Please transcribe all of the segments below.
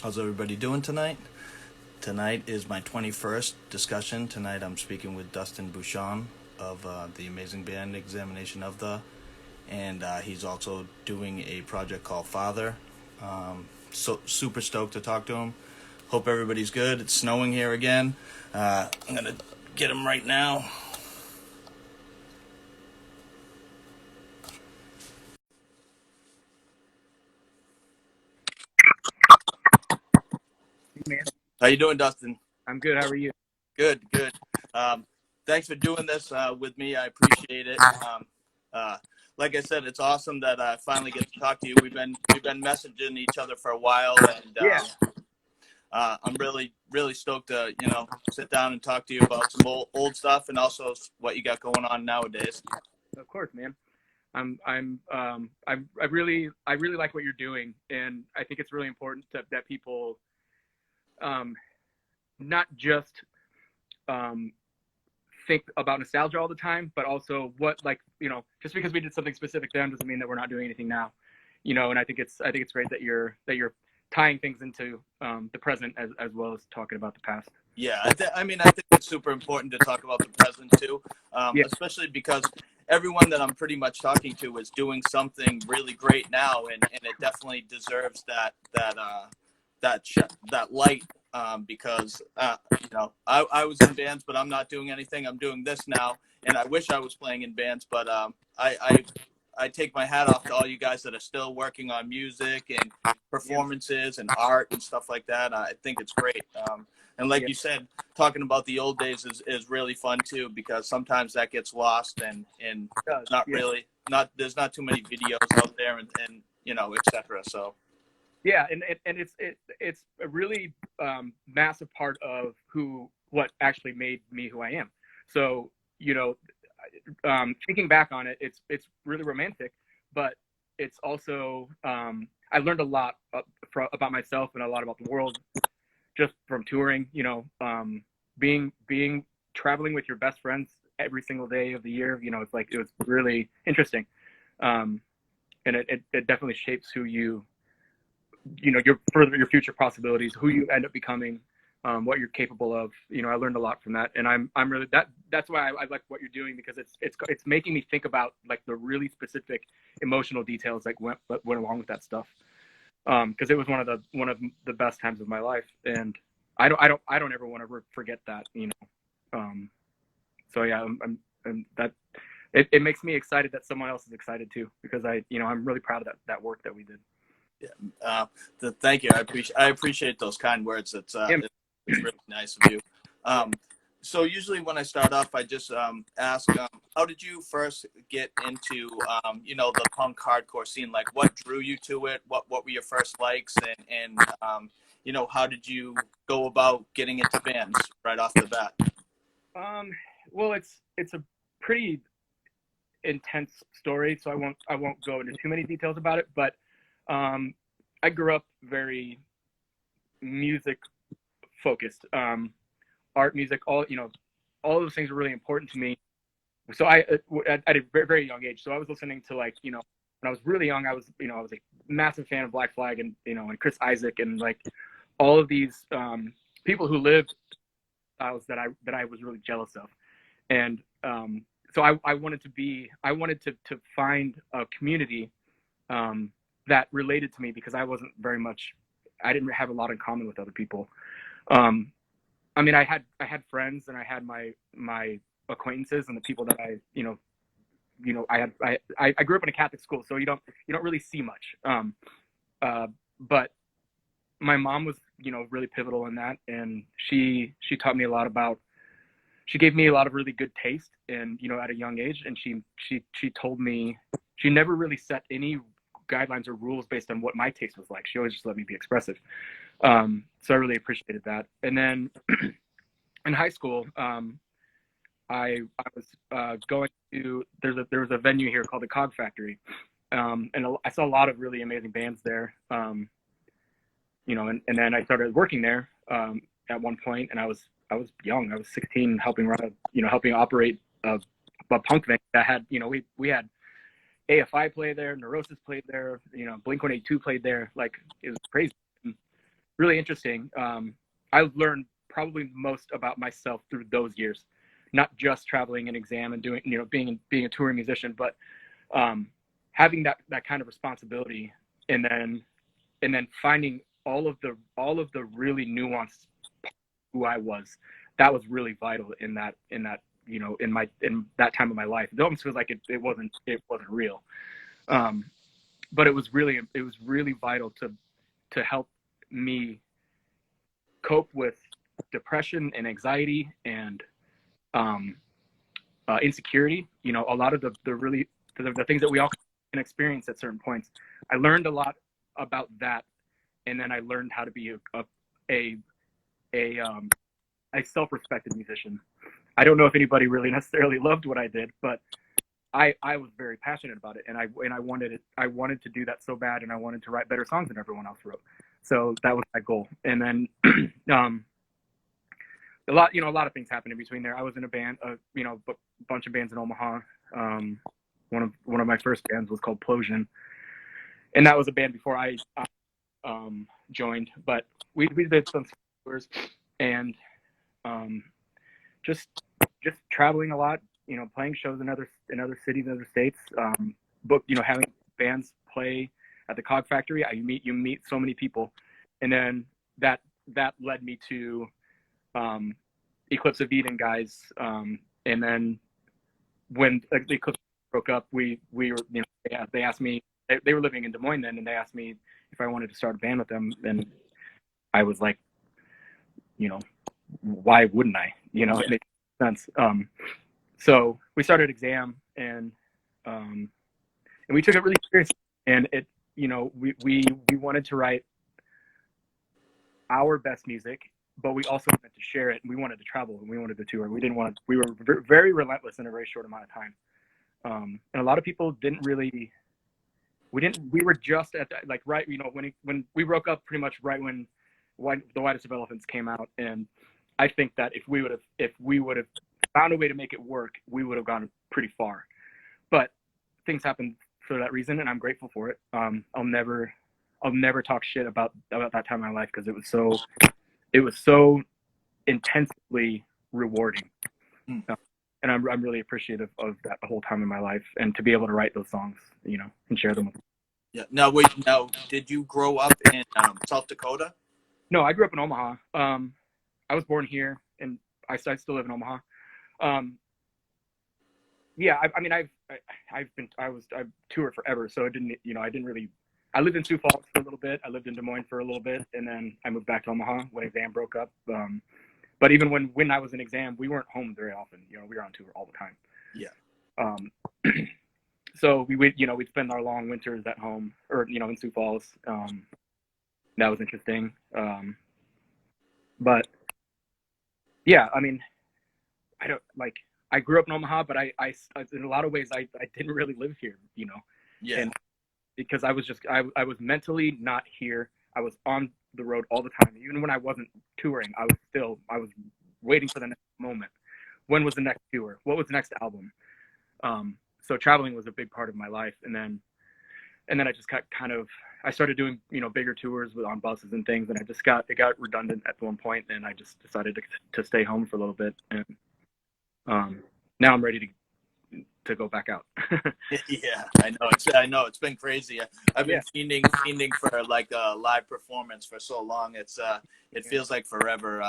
How's everybody doing tonight? Tonight is my 21st discussion. Tonight I'm speaking with Dustin Bushon of the amazing band Examination of the, and he's also doing a project called Father. So super stoked to talk to him. Hope everybody's good. It's snowing here again. I'm gonna get him right now. Man, How you doing, Dustin? I'm good. How are you? Good, good. Um, Thanks for doing this with me. I appreciate it. Uh, like I said, it's awesome that I finally get to talk to you. We've been messaging each other for a while, and Yeah, I'm really stoked to sit down and talk to you about some old stuff and also what you got going on nowadays. of course, man. I really like what you're doing, and I think it's really important that people, um, not just um, think about nostalgia all the time, but also just because we did something specific then doesn't mean that we're not doing anything now, And I think it's great that you're tying things into the present as well as talking about the past. Yeah, I think it's super important to talk about the present too, Yeah, especially because everyone that I'm pretty much talking to is doing something really great now, and it definitely deserves that light. Because I was in bands, but I'm not doing anything. I'm doing this now, and I wish I was playing in bands, but I take my hat off to all you guys that are still working on music and yeah, performances and art and stuff like that. I think it's great. And like yeah. you said, talking about the old days is really fun too, because sometimes that gets lost and It does. not Yeah. really not there's not too many videos out there and etc. So Yeah, and it's a really massive part of what actually made me who I am. So thinking back on it, it's really romantic, but it's also I learned a lot about myself and a lot about the world just from touring. Being traveling with your best friends every single day of the year. It was really interesting, and it definitely shapes who your future possibilities, who you end up becoming, what you're capable of. I learned a lot from that, and I'm really that's why I like what you're doing, because it's making me think about like the really specific emotional details that went along with that stuff. Because it was one of the best times of my life, and I don't ever want to forget that. Um, so yeah, I'm that. It makes me excited that someone else is excited too, because I'm really proud of that work that we did. yeah, thank you. I appreciate those kind words. Yeah. It's really nice of you. Yeah. Um, so usually when I start off, I just ask, how did you first get into the punk hardcore scene? Like, what drew you to it? What were your first likes, and how did you go about getting into bands right off the bat? Um, well, it's a pretty intense story, so I won't go into too many details about it. But um, I grew up very music focused, art, music, all of those things were really important to me. So at a very, very young age, so I was listening to, like, when I was really young, I was a massive fan of Black Flag, and Chris Isaac, and like all of these people who lived styles that I was really jealous of. And so I wanted to find a community that related to me, because I didn't have a lot in common with other people. Um, I mean, I had friends, and I had my acquaintances and the people that I grew up in a Catholic school, so you don't really see much. Uh, but my mom was really pivotal in that, and she taught me a lot about. She gave me a lot of really good taste, and at a young age, and she told me she never really set any guidelines or rules based on what my taste was like. She always just let me be expressive. So I really appreciated that. And then in high school, I was going to there was a venue here called the Cog Factory, and I saw a lot of really amazing bands there. And then I started working there at one point, and I was young. I was 16, helping run helping operate a punk venue that had we had AFI play there, Neurosis played there, Blink 182 played there. Like, it was crazy. really interesting. I've learned probably most about myself through those years, not just traveling and exam and doing, being a touring musician, but having that kind of responsibility, and then finding all of the really nuanced who I was. That was really vital in that in that time of my life. It almost feels like it wasn't real, but it was really vital to help me cope with depression and anxiety and insecurity. A lot of the things that we all can experience at certain points. I learned a lot about that, and then I learned how to be a self-respected musician. I don't know if anybody really necessarily loved what I did, but I was very passionate about it, and I wanted it. I wanted to do that so bad, and I wanted to write better songs than everyone else wrote. So that was my goal. And then a lot of things happened in between there. I was in a band, a bunch of bands in Omaha. One of my first bands was called Bushon, and that was a band before I joined. But we did some tours, and just traveling a lot, playing shows in other cities, other states, having bands play at the Cog Factory. You meet so many people, and then that led me to Eclipse of Eden guys, and then when the Eclipse broke up, we were, they asked me, they were living in Des Moines then, and they asked me if I wanted to start a band with them, and I was like, why wouldn't I? It makes sense. So we started Exam, and we took it really seriously, and it, we wanted to write our best music, but we also wanted to share it, and we wanted to travel, and we wanted to tour. We were very relentless in a very short amount of time. And a lot of people didn't really, we were just at that, like, right, when we broke up pretty much right when The Whitest of Elephants came out. And I think that if we would have found a way to make it work, we would have gone pretty far. But things happened for that reason, and I'm grateful for it. I'll never talk shit about that time in my life, because it was so intensely rewarding. And I'm really appreciative of that the whole time in my life, and to be able to write those songs, and share them with them. Yeah. Now, did you grow up in South Dakota? No, I grew up in Omaha. I was born here, and I still live in Omaha. Yeah, I've toured forever, so it didn't, I didn't really. I lived in Sioux Falls for a little bit. I lived in Des Moines for a little bit, and then I moved back to Omaha when Exam broke up. But even when I was in Exam, we weren't home very often. We were on tour all the time. Yeah. So we'd spend our long winters at home, or in Sioux Falls. That was interesting. But yeah, I grew up in Omaha, but I in a lot of ways I didn't really live here. Yeah. And because I was mentally not here. I was on the road all the time. Even when I wasn't touring, I was waiting for the next moment. When was the next tour? What was the next album? So traveling was a big part of my life. And then I just got I started doing, bigger tours on buses and things. And it got redundant at one point, and I just decided to stay home for a little bit. And now I'm ready to go back out. Yeah, I know it's been crazy. I've been fiending for like a live performance for so long. It feels like forever.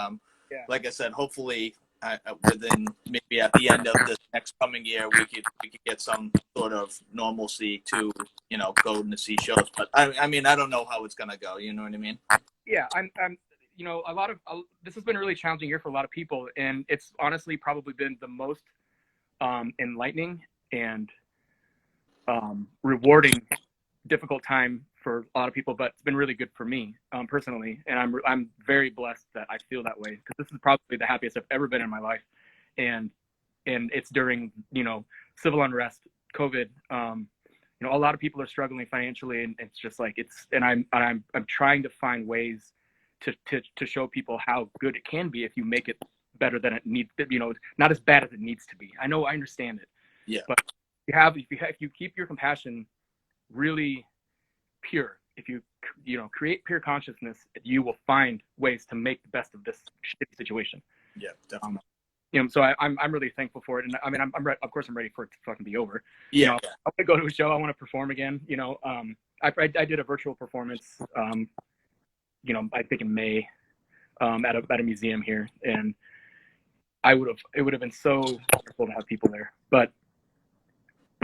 Like I said, hopefully within maybe at the end of this next coming year, we could get some sort of normalcy to go and see shows. But I mean, I don't know how it's gonna go. You know what I mean? Yeah, I'm this has been a really challenging year for a lot of people, and it's honestly probably been the most enlightening and rewarding, difficult time for a lot of people, but it's been really good for me personally, and I'm very blessed that I feel that way, because this is probably the happiest I've ever been in my life, and it's during civil unrest, COVID. A lot of people are struggling financially, and it's just like I'm trying to find ways to show people how good it can be if you make it better than it needs to, not as bad as it needs to be. I understand it. Yeah. But if you keep your compassion really pure, if you create pure consciousness, you will find ways to make the best of this shitty situation. Yeah, definitely. So I'm really thankful for it, and I mean, of course I'm ready for it to fucking be over. Yeah, I want to go to a show. I want to perform again. I did a virtual performance. I think in May, at a museum here, and it would have been so wonderful to have people there, but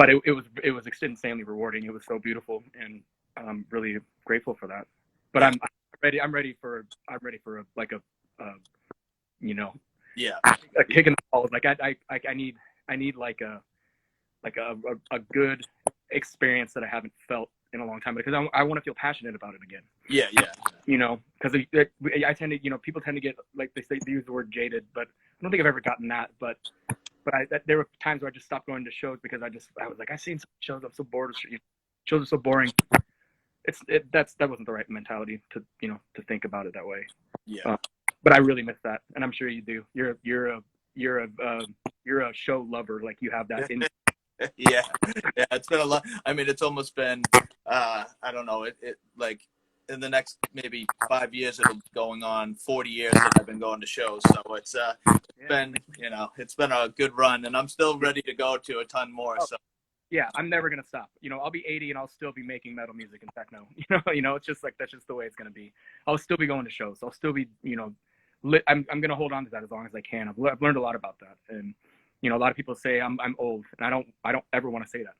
it was insanely rewarding. It was so beautiful, and I'm really grateful for that. But yeah. I'm ready for a kick in the balls. Like I need like a good experience that I haven't felt in a long time, because I want to feel passionate about it again. Yeah. Because I tend to, people tend to get, like they use the word jaded, but I don't think I've ever gotten that. But there were times where I just stopped going to shows because I was like, I've seen some shows, I'm so bored. Shows are so boring. That wasn't the right mentality to think about it that way. Yeah. But I really miss that, and I'm sure you do. You're a show lover, like you have that in. Yeah, it's been a lot. I mean, it's almost been I don't know, it like in the next maybe 5 years it'll be going on 40 years that I've been going to shows, so it's been it's been a good run, and I'm still ready to go to a ton more. So yeah, I'm never gonna stop. I'll be 80 and I'll still be making metal music and techno. It's just like, that's just the way it's gonna be. I'll still be going to shows. I'll still be I'm gonna hold on to that as long as I can. I've learned a lot about that, and a lot of people say I'm old, and I don't ever want to say that.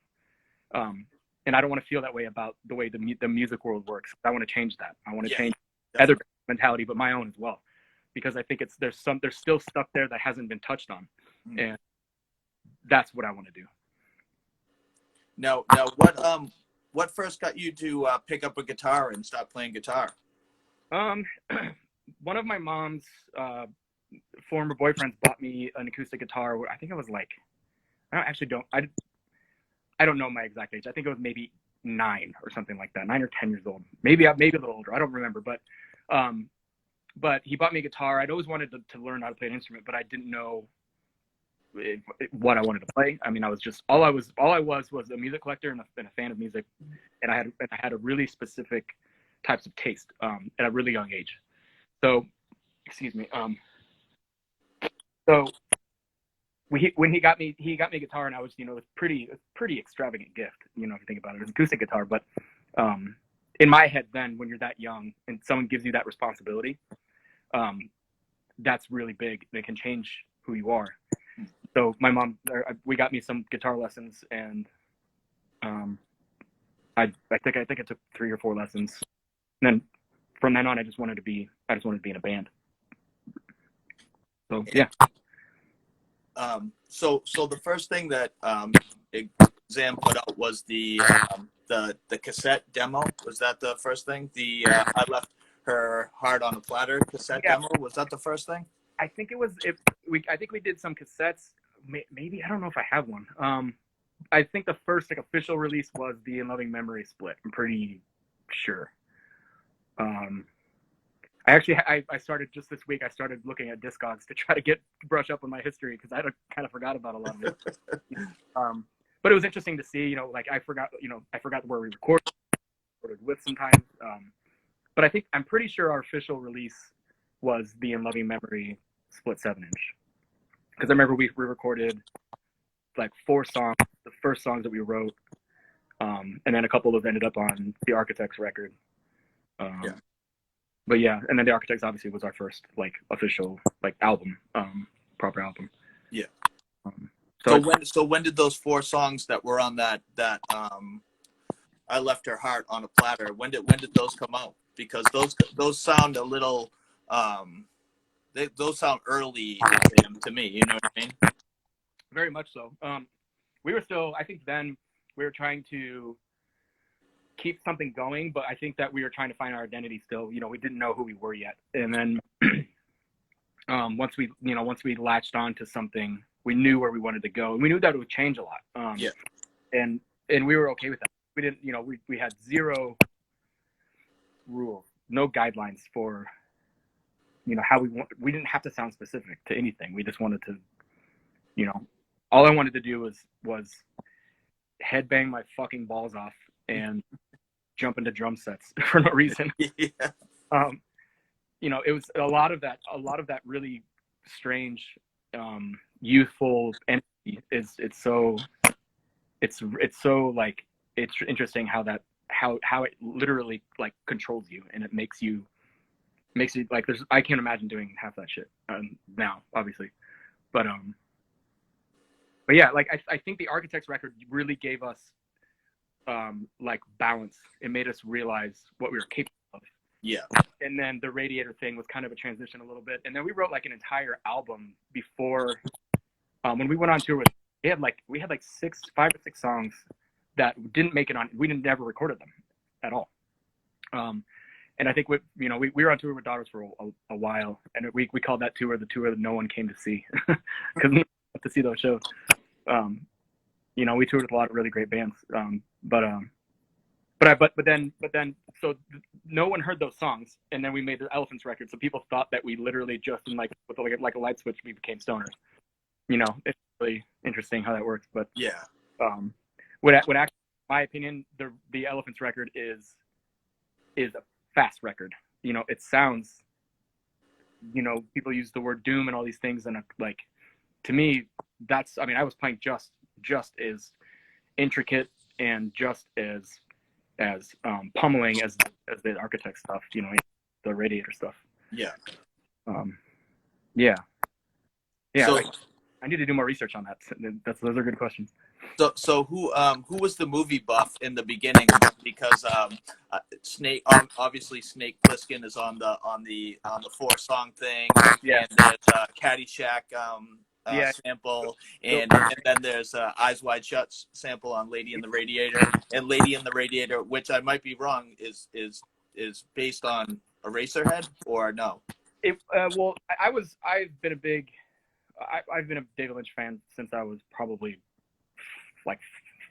And I don't want to feel that way about the way the music world works. I want to change that. I want to change other mentality, but my own as well, because I think there's still stuff there that hasn't been touched on, and that's what I want to do. Now, what first got you to pick up a guitar and start playing guitar? One of my mom's former boyfriends bought me an acoustic guitar. I think it was like, I don't know my exact age. I think it was maybe 9 or something like that, 9 or 10 years old. Maybe a little older. I don't remember. But he bought me a guitar. I'd always wanted to learn how to play an instrument, but I didn't know what I wanted to play. I mean, I was just all I was a music collector and a fan of music, and I had a really specific types of taste at a really young age. So, excuse me. So when he got me a guitar, and I was, it was pretty extravagant gift, if you think about it. It was an acoustic guitar, but in my head then, when you're that young and someone gives you that responsibility, that's really big. It can change who you are. So my mom, we got me some guitar lessons, and I think it took 3 or 4 lessons. And then from then on, I just wanted to be in a band. So yeah. So the first thing that Exam put out was the cassette demo. Was that the first thing? I left her heart on a platter cassette demo. Was that the first thing? I think it was. I think we did some cassettes. Maybe, I don't know if I have one. I think the first official release was the In Loving Memory split. I'm pretty sure. I started just this week. I started looking at Discogs to try to brush up on my history, because I kind of forgot about a lot of it. But it was interesting to see. I forgot where we recorded with sometimes. But I'm pretty sure our official release was the In Loving Memory split 7-inch, because I remember we recorded like 4 songs, the first songs that we wrote, and then a couple of ended up on the Architects record. But yeah, and then the Architects obviously was our first official album, proper album. Yeah. So when did those 4 songs that were on that I Left Her Heart on a Platter, when did those come out? Because those sound a little those sound early to me, you know what I mean? Very much so. We were still, I think then we were trying to keep something going, but I think that we were trying to find our identity still. We didn't know who we were yet. And then once we latched on to something, we knew where we wanted to go, and we knew that it would change a lot. And we were okay with that. We didn't, we had 0 rules, no guidelines for, how we didn't have to sound specific to anything. We just wanted to, all I wanted to do was headbang my fucking balls off and jump into drum sets for no reason. Yeah. You know, it was a lot of that really strange, youthful energy. It's so like, it's interesting how it literally like controls you, and it makes you like, I can't imagine doing half that shit now, obviously, but yeah, like I think the Architects record really gave us like balance. It made us realize what we were capable of. Yeah. And then the Radiator thing was kind of a transition a little bit, and then we wrote like an entire album before when we went on tour with. We had like 5 or 6 songs that didn't make it on. We never recorded them at all. And I think we were on tour with Daughters for a while, and we called that tour the tour that no one came to see, because we got to see those shows. You know, we toured with a lot of really great bands, but then so no one heard those songs, and then we made the Elephants record, so people thought that we literally just with like a light switch we became stoners. You know, it's really interesting how that works, but Yeah. What actually, in my opinion, the Elephants record is a fast record. You know, it sounds, you know, people use the word doom and all these things, and like, to me, I mean, I was playing just as intricate and just as pummeling as the Architect stuff, you know, the Radiator stuff. Yeah. Yeah. So, I need to do more research on that. Those are good questions. So who was the movie buff in the beginning? Because Snake, obviously Snake Plissken is on the 4-song thing. Yeah. And there's Caddyshack sample, and then there's Eyes Wide Shut sample on Lady in the Radiator, and Lady in the Radiator, which I might be wrong, is based on Eraserhead, or no? Well, I've been a David Lynch fan since I was probably like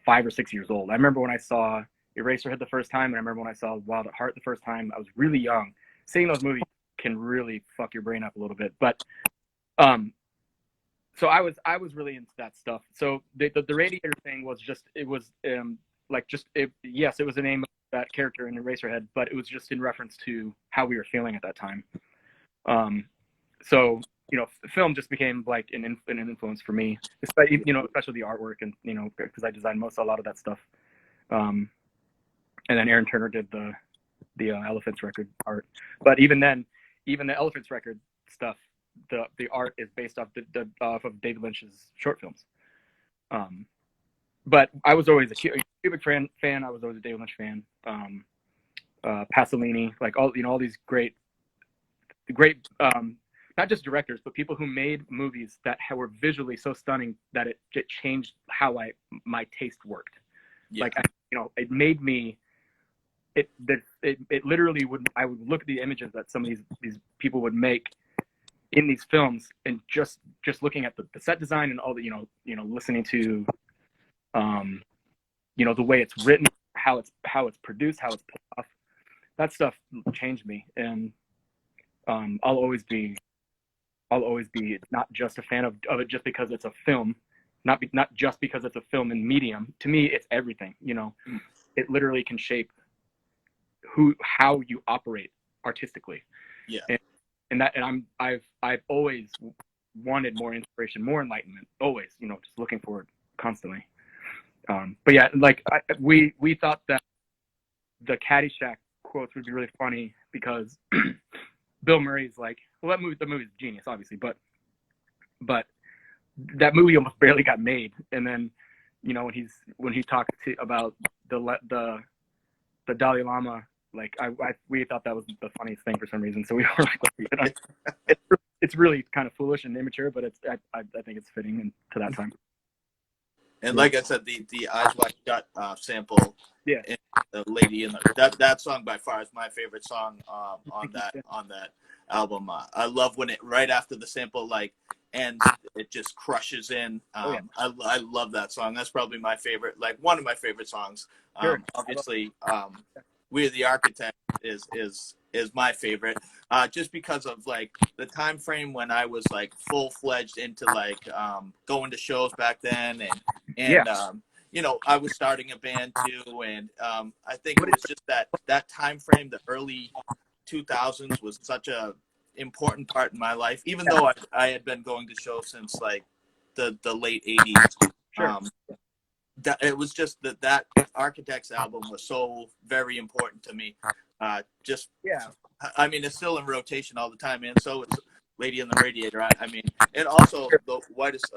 5 or 6 years old. I remember when I saw Eraserhead the first time, and I remember when I saw Wild at Heart the first time. I was really young. Seeing those movies can really fuck your brain up a little bit, but so I was really into that stuff. So the Radiator thing was just, it was yes, it was the name of that character in Eraserhead, but it was just in reference to how we were feeling at that time. So, you know, the film just became like an influence for me, especially, you know, especially the artwork, and, you know, because I designed a lot of that stuff. And then Aaron Turner did the Elephants record art. But even then, even the Elephants record stuff, the art is based off of David Lynch's short films. But I was always a Kubrick fan. I was always a David Lynch fan. Pasolini, like all these great, not just directors, but people who made movies that were visually so stunning that it changed how my taste worked. Yeah. Like, you know, it made me. It literally I would look at the images that some of these people would make in these films, and just looking at the set design and all the, you know, listening to, you know, the way it's written, how it's produced, how it's pulled off, that stuff changed me. And I'll always be not just a fan of it just because it's a film, not just because it's a film in medium. To me, it's everything. You know, it literally can shape how you operate artistically. Yeah. And I've always wanted more inspiration, more enlightenment. Always, you know, just looking for it constantly. But yeah, like we thought that the Caddyshack quotes would be really funny because Bill Murray's like, well, the movie's genius, obviously, but that movie almost barely got made. And then, you know, when he talked about the Dalai Lama, like we thought that was the funniest thing for some reason. So we were like, you know, it's really kind of foolish and immature, but I think it's fitting to that time. And like I said, the Eyes Wide Shut sample, yeah, the Lady in the that song by far is my favorite song on that album. I love when it right after the sample like ends, it just crushes in. I love that song. That's probably my favorite, like one of my favorite songs. Sure. Obviously, We're the Architect is my favorite, just because of like the time frame when I was like full-fledged into like going to shows back then, and I was starting a band too, and I think it was just that time frame, the early 2000s, was such a important part in my life. Even though I had been going to shows since like the late 80s, Sure. that it was just that Architects album was so very important to me. Just Yeah. I mean, it's still in rotation all the time, and so it's Lady in the Radiator. I mean, and also the Whitest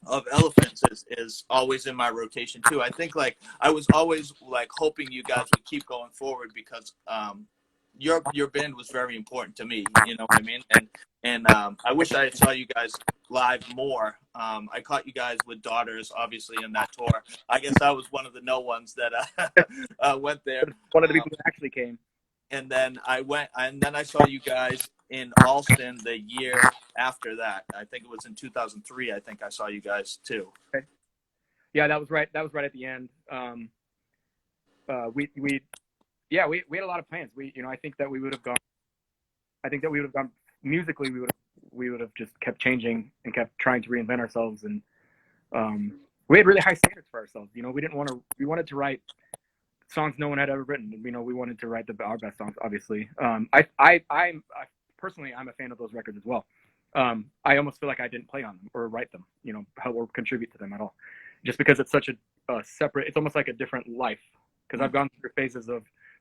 of Elephants is always in my rotation too. I think like I was always like hoping you guys would keep going forward because your band was very important to me. You know what I mean? And I wish I saw you guys live more. I caught you guys with Daughters, obviously, in that tour. I guess I was one of the no ones that went there. One of the people that actually came. And then I saw you guys in Alston the year after that. I think it was in 2003. I think I saw you guys too. Okay. Yeah, that was right. That was right at the end. We had a lot of plans. I think that we would have gone. I think that we would have gone musically. We would have just kept changing and kept trying to reinvent ourselves. And we had really high standards for ourselves. We didn't want to. We wanted to write songs no one had ever written. We wanted to write our best songs. Obviously, I personally, I'm a fan of those records as well. I almost feel like I didn't play on them or write them, or contribute to them at all, just because it's such a separate. It's almost like a different life, because I've gone through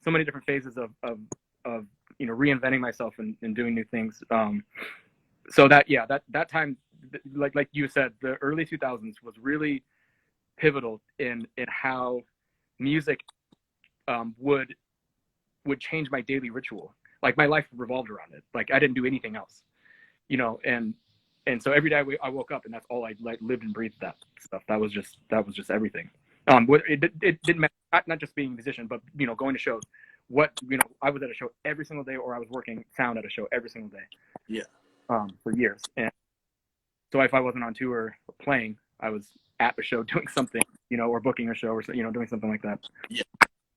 so many different phases of reinventing myself and doing new things. So that time, like you said, the early 2000s was really pivotal in how music would change my daily ritual. Like my life revolved around it. Like I didn't do anything else, and so every day I woke up and that's all I lived and breathed, that stuff. That was just everything. It didn't matter, not just being a musician, but going to shows. I was at a show every single day, or I was working sound at a show every single day. Yeah. For years, and so if I wasn't on tour or playing, I was at a show doing something, or booking a show or doing something like that. Yeah.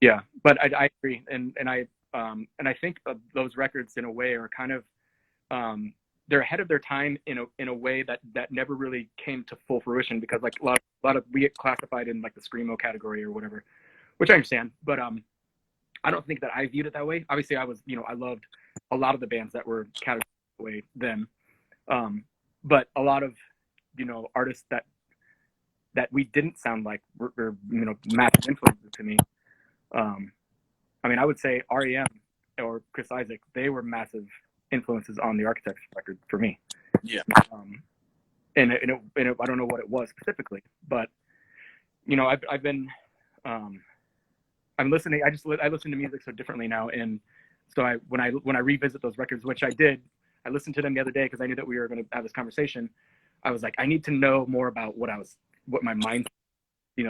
Yeah, but I agree, and I think those records in a way are kind of they're ahead of their time in a way that never really came to full fruition, because like a lot of we get classified in like the screamo category or whatever, which I understand, but I don't think that I viewed it that way. Obviously, I loved a lot of the bands that were categorized that way then, but a lot of artists that we didn't sound like were massive influences to me. I would say REM or Chris Isaak, they were massive influences on the Architects record for me. Yeah. And I don't know what it was specifically, but I've been I'm listening. I listen to music so differently now, and so when I revisit those records, which I did, I listened to them the other day because I knew that we were going to have this conversation. I was like, I need to know more about what my mind,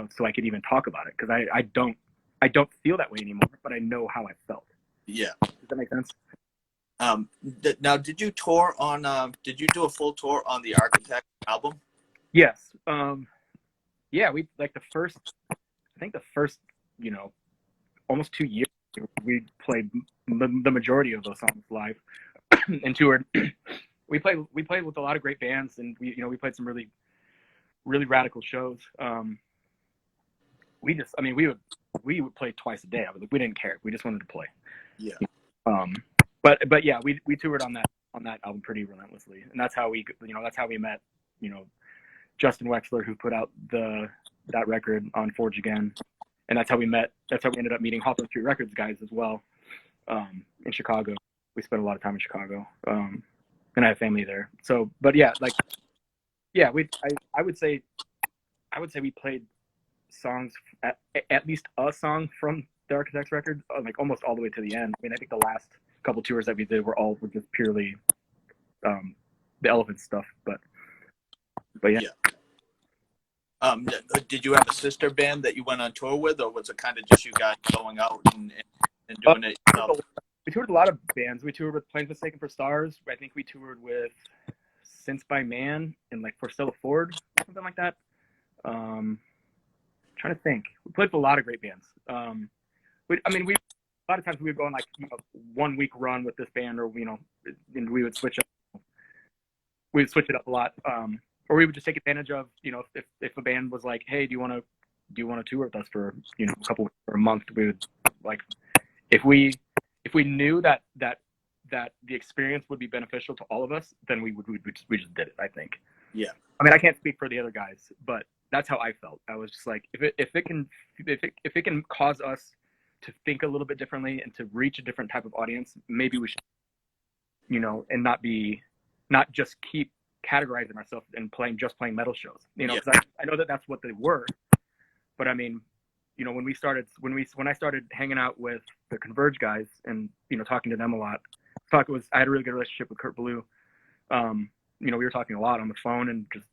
so I could even talk about it, because I don't feel that way anymore, but I know how I felt. Yeah. Does that make sense? Now, did you tour on? Did you do a full tour on the Architect album? Yes. Yeah, we I think the first, almost 2 years, we played the majority of those songs live and toured. We played with a lot of great bands, and we played some really, really radical shows. We would play twice a day. We didn't care. We just wanted to play. Yeah. But yeah, we toured on that album pretty relentlessly, and that's how we met, Justin Wexler, who put out that record on Forge Again, and that's how we ended up meeting Hawthorne Street Records guys as well, in Chicago. We spent a lot of time in Chicago, and I have family there. So, but yeah, I would say we played songs, at least a song from the Architects record, like almost all the way to the end. I mean, I think the last couple tours that we did were just purely the Elephant stuff, but yeah. Did you have a sister band that you went on tour with, or was it kind of just you guys going out and doing it yourself? We toured with a lot of bands. We toured with Planes Mistaken for Stars. I think we toured with Since by Man and like For Stella Ford, something like that. Trying to think. We played with a lot of great bands. A lot of times we would go on like 1 week run with this band, or and we would switch up. We'd switch it up a lot. or we would just take advantage of, you know, if a band was like, hey, do you want to tour with us for, you know, a couple or a month, we would, like, if we knew that the experience would be beneficial to all of us, then we just did it, I think. Yeah. I mean, I can't speak for the other guys, but that's how I felt. I was just like, if it can cause us to think a little bit differently and to reach a different type of audience, maybe we should, you know, and not just keep categorizing ourselves and playing metal shows, you know, because I know that that's what they were, but I mean, you know, when I started hanging out with the Converge guys and, you know, talking to them a lot, I had a really good relationship with Kurt Ballou. You know, we were talking a lot on the phone, and just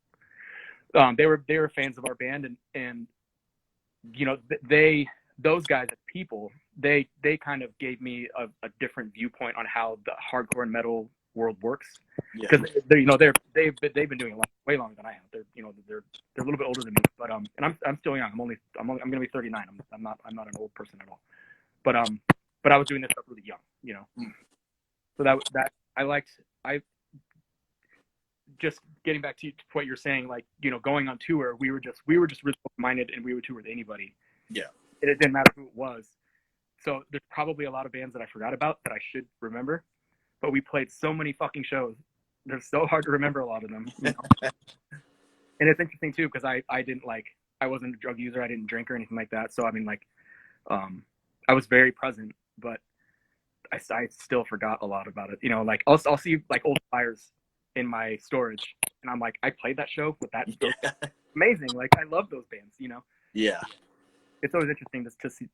they were fans of our band, and you know, those guys as people, they kind of gave me a different viewpoint on how the hardcore and metal world works, because you know, they've been doing it way longer than I have. They're, you know, they're a little bit older than me, but and I'm still young. I'm going to be 39. I'm not an old person at all, but I was doing this stuff really young, you know. So that I just getting back to what you're saying, like, you know, going on tour, we were just really minded, and we would tour with anybody. Yeah. And it didn't matter who it was. So there's probably a lot of bands that I forgot about that I should remember, but we played so many fucking shows. They're so hard to remember, a lot of them. You know? And it's interesting too, because I wasn't a drug user. I didn't drink or anything like that. So I mean, like, I was very present, but I still forgot a lot about it. You know, like I'll see like old flyers in my storage, and I'm like, I played that show with that. Yeah. Amazing. Like, I love those bands, you know? Yeah. It's always interesting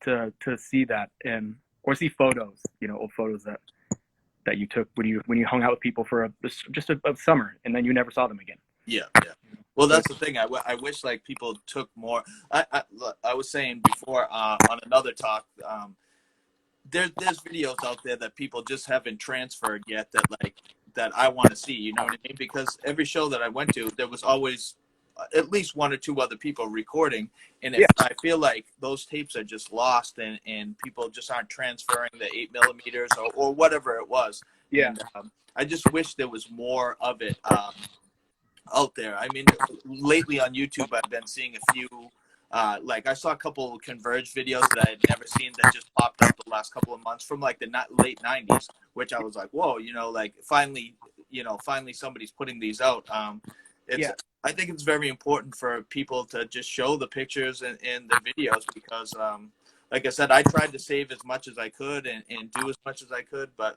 to see that, or see photos, you know, old photos that you took when you hung out with people for just a summer, and then you never saw them again. Yeah. Yeah. Well, that's the thing. I wish, like, people took more. I was saying before on another talk, there's videos out there that people just haven't transferred yet that I want to see, you know what I mean? Because every show that I went to, there was always at least one or two other people recording, and I feel like those tapes are just lost, and people just aren't transferring the 8mm or whatever it was. Yeah. And, I just wish there was more of it out there. I mean, lately on YouTube, I've been seeing a few. Like, I saw a couple Converge videos that I had never seen that just popped up the last couple of months from like the late 90s, which I was like, whoa, you know, like finally somebody's putting these out. I think it's very important for people to just show the pictures and the videos, because like I said, I tried to save as much as I could and do as much as I could, but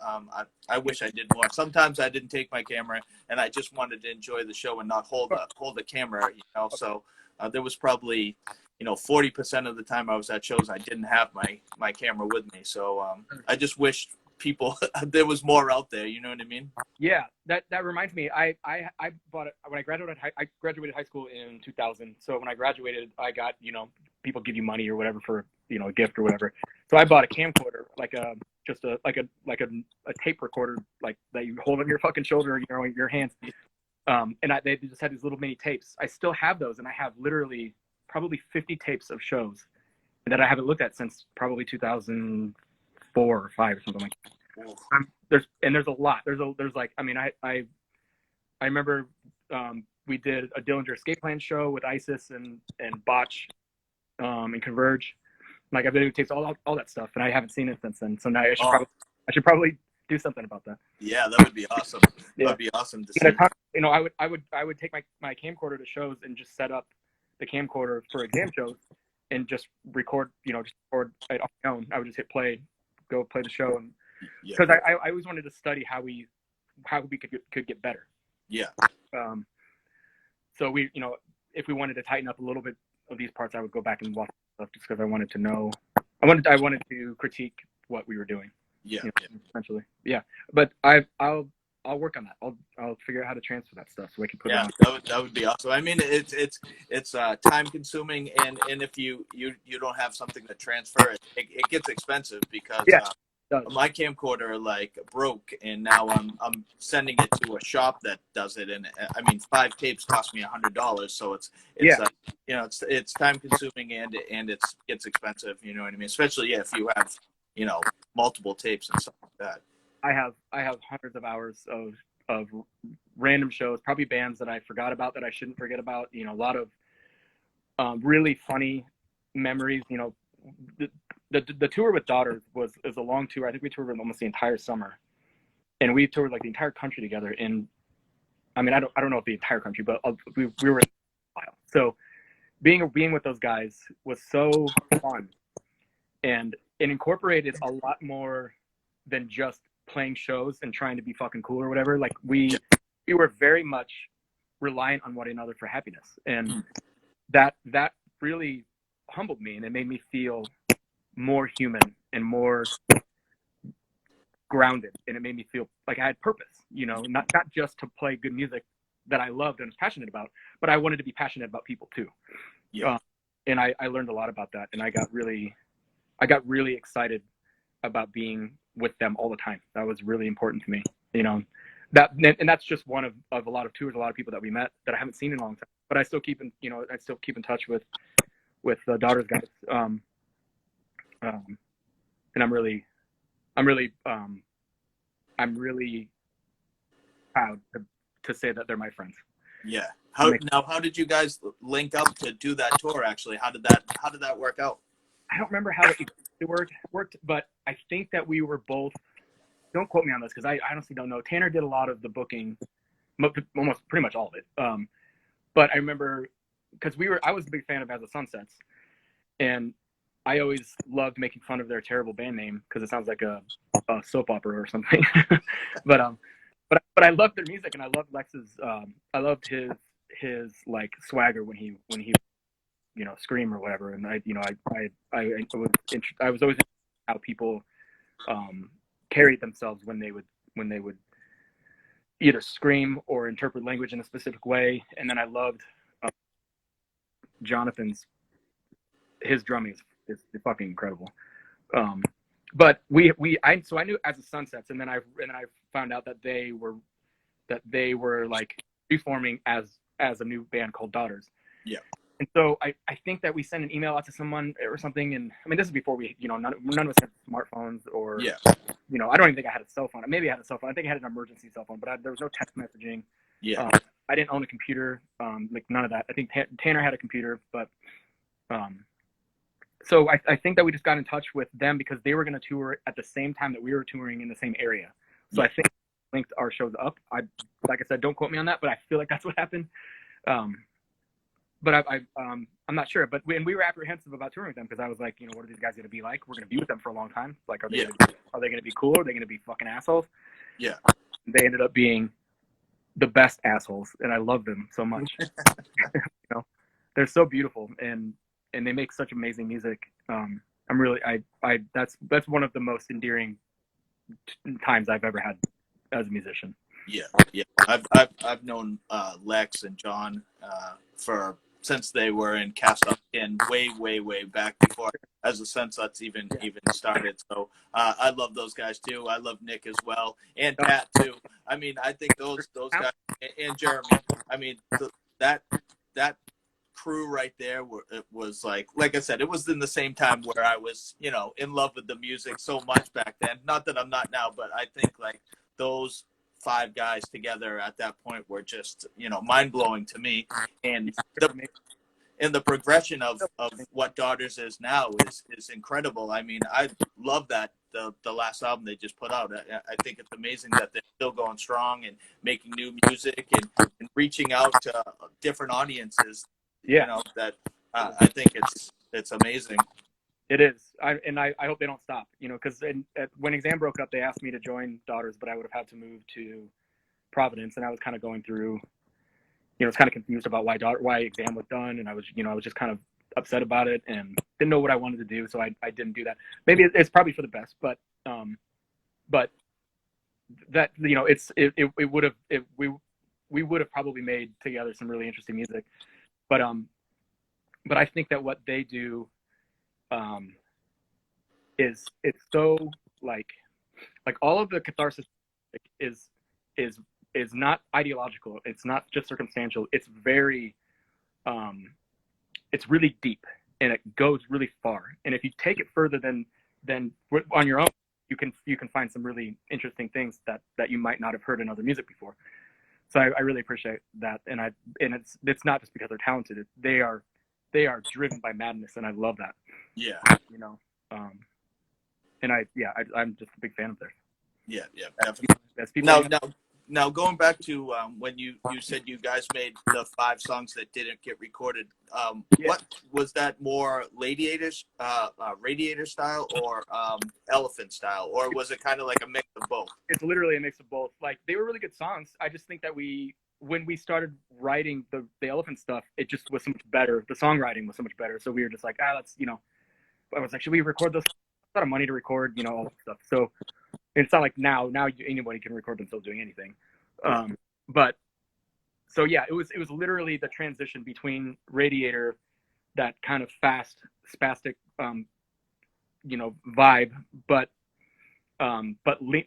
I wish I did more. Sometimes I didn't take my camera, and I just wanted to enjoy the show and not hold the camera, you know. So there was probably, you know, 40% of the time I was at shows, I didn't have my camera with me. So I just wish people there was more out there, you know what I mean? Yeah, that reminds me, I bought it when I graduated high school in 2000. So when I graduated, I got, you know, people give you money or whatever for, you know, a gift or whatever. So I bought a camcorder, like a tape recorder, like that you hold on your fucking shoulder, you know, in your hands. And they just had these little mini tapes. I still have those, and I have literally probably 50 tapes of shows that I haven't looked at since probably 2004 or 5 or something like that. There's a lot. There's like, I mean, I remember we did a Dillinger Escape Plan show with ISIS and Botch and Converge. Like, I've videotaped all that stuff, and I haven't seen it since then. So now I should probably do something about that. Yeah, that would be awesome. That would be awesome to see. You know, I would take my camcorder to shows and just set up the camcorder for exam shows and just record it on my own. I would just hit play, go play the show, and because I always wanted to study how we could get better. Yeah. So we, you know, if we wanted to tighten up a little bit of these parts, I would go back and watch stuff just because I wanted to know. I wanted to critique what we were doing. Yeah. You know, essentially. Yeah. But I'll work on that. I'll figure out how to transfer that stuff so I can put it on. That would be awesome. I mean, it's time consuming, and if you don't have something to transfer, it gets expensive, because my camcorder like broke, and now I'm sending it to a shop that does it, and I mean, 5 tapes cost me $100, so it's you know, it's time consuming, and it's expensive, you know what I mean? Especially if you have, you know, multiple tapes and stuff like that. I have hundreds of hours of random shows, probably bands that I forgot about that I shouldn't forget about. You know, a lot of really funny memories. You know, the tour with Daughters was a long tour. I think we toured almost the entire summer, and we toured like the entire country together. And I mean, I don't know if the entire country, but we were in a while. So being with those guys was so fun, and it incorporated a lot more than just playing shows and trying to be fucking cool or whatever. Like we were very much reliant on one another for happiness, and that really humbled me, and it made me feel more human and more grounded, and it made me feel like I had purpose, you know, not just to play good music that I loved and was passionate about, but I wanted to be passionate about people too. Yeah. And I learned a lot about that, and I got really excited about being with them all the time. That was really important to me, you know. And that's just one of a lot of tours, a lot of people that we met that I haven't seen in a long time, but I still keep in touch with the Daughters guys. And I'm really proud to say that they're my friends. Yeah. How did you guys link up to do that tour? Actually, how did that work out? I don't remember how it worked, but I think that we were both. Don't quote me on this because I honestly don't know. Tanner did a lot of the booking, almost pretty much all of it. But I remember because I was a big fan of As the Sun Sets, and I always loved making fun of their terrible band name because it sounds like a soap opera or something. but I loved their music, and I loved Lex's. I loved his like swagger when he you know, scream or whatever. And I was always interested in how people carried themselves when they would either scream or interpret language in a specific way. And then I loved Jonathan's. His drumming is fucking incredible. But so I knew As the Sun Sets, and then I found out that they were like reforming as a new band called Daughters. Yeah. And so I think that we sent an email out to someone or something, and I mean this is before we, you know, none of us had smartphones or you know, I don't even think I had a cell phone. Maybe I had a cell phone. I think I had an emergency cell phone, but there was no text messaging. Yeah. I didn't own a computer, like none of that. I think Tanner had a computer, but so I think that we just got in touch with them because they were going to tour at the same time that we were touring in the same area. So I think we linked our shows up. Like I said, don't quote me on that, but I feel like that's what happened. But I'm not sure. But we were apprehensive about touring with them because I was like, you know, what are these guys going to be like? We're going to be with them for a long time. Like, are they going to be cool? Are they going to be fucking assholes? Yeah. They ended up being the best assholes, and I love them so much. You know, they're so beautiful, and they make such amazing music. I'm really that's one of the most endearing times I've ever had as a musician. Yeah. I've known Lex and John since they were in Cast Off Skin way back before As the Sunsets even started. So I love those guys too. I love Nick as well, and Pat too. I mean, I think those guys and Jeremy. I mean, that crew right there was like I said, it was in the same time where I was, you know, in love with the music so much back then. Not that I'm not now, but I think like those 5 guys together at that point were just, you know, mind-blowing to me. And the progression of what Daughters is now is incredible. I mean, I love that the last album they just put out. I think it's amazing that they're still going strong and making new music and reaching out to different audiences. Yeah. You know, that I think it's amazing. It is. I hope they don't stop, you know, because when Exam broke up, they asked me to join Daughters, but I would have had to move to Providence, and I was kind of going through, you know, I was kind of confused about why Exam was done, and I was just kind of upset about it and didn't know what I wanted to do, so I didn't do that. Maybe it's probably for the best, but that, you know, we would have probably made together some really interesting music, but I think that what they do it's so like all of the catharsis is not ideological. It's not just circumstantial. It's very it's really deep, and it goes really far. And if you take it further than on your own, you can find some really interesting things that you might not have heard in other music before. So I really appreciate that, and it's not just because they're talented. They are driven by madness, and I love that. Yeah. You know, and I'm just a big fan of theirs. Yeah, definitely. As people now, going back to when you said you guys made the 5 songs that didn't get recorded, what was that, more radiator style or elephant style, or was it kind of like a mix of both? It's literally a mix of both. Like, they were really good songs. I just think that when we started writing the elephant stuff, it just was so much better. The songwriting was so much better. So we were just like, let's, I was like, should we record this? A lot of money to record, all that stuff. So it's not like now anybody can record themselves doing anything. But so yeah, it was literally the transition between Radiator, that kind of fast, spastic, vibe, but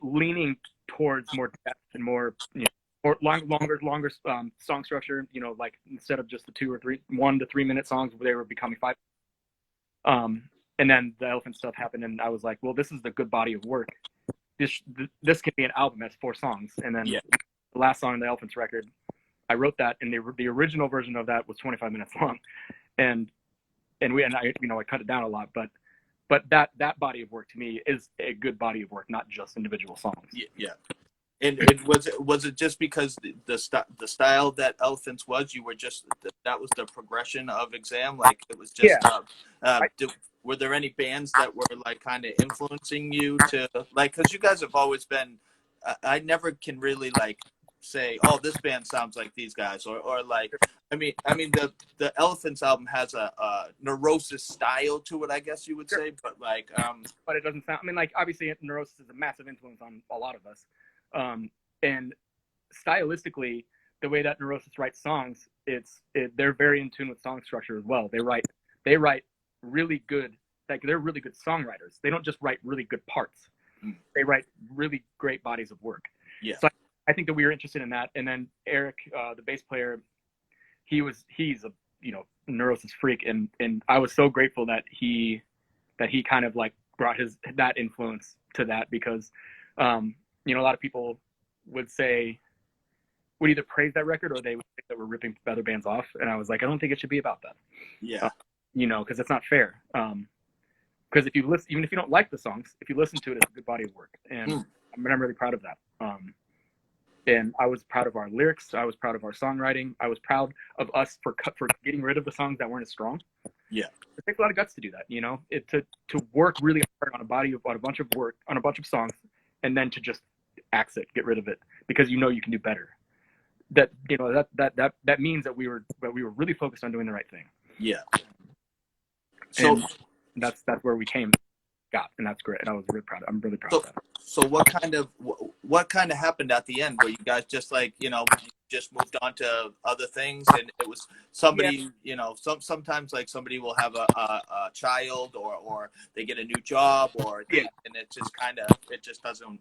leaning towards more depth and more, or longer song structure. Like, instead of just the 1 to 3 minute songs, they were becoming 5. And then the elephant stuff happened, and I was like, well, this is the good body of work. This can be an album that's 4 songs. And then the last song on the Elephants record, I wrote that, and the original version of that was 25 minutes long, and I cut it down a lot, but that body of work to me is a good body of work, not just individual songs. Yeah. And was it just because the style that Elephants was, you were just, that was the progression of Exam? Like, it was just, were there any bands that were like kind of influencing you to, like, because you guys have always been, I never can really like say, oh, this band sounds like these guys, or like, I mean the Elephants album has a Neurosis style to it, I guess you would say, but like, but it doesn't sound, like, obviously Neurosis is a massive influence on a lot of us. And stylistically, the way that Neurosis writes songs, they're very in tune with song structure as well. They write really good, like, they're really good songwriters. They don't just write really good parts. They write really great bodies of work. Yeah. So I think that we were interested in that. And then Eric, the bass player, he's a Neurosis freak, and I was so grateful that he kind of like brought that influence to that, because a lot of people would either praise that record, or they would think that we're ripping other bands off. And I was like, I don't think it should be about that. Yeah. Because it's not fair. Because if you listen, even if you don't like the songs, if you listen to it, it's a good body of work. And I'm really proud of that. And I was proud of our lyrics. I was proud of our songwriting. I was proud of us for getting rid of the songs that weren't as strong. Yeah. It takes a lot of guts to do that, to work really hard on a bunch of songs, and then to just axe it, get rid of it, because you can do better. That means that we were really focused on doing the right thing. Yeah. So that's where we got, and that's great. And I was really proud. I'm really proud of that. So what kind of happened at the end? Where you guys just like, just moved on to other things, and it was somebody, sometimes like somebody will have a child, or they get a new job, or and it just it just doesn't,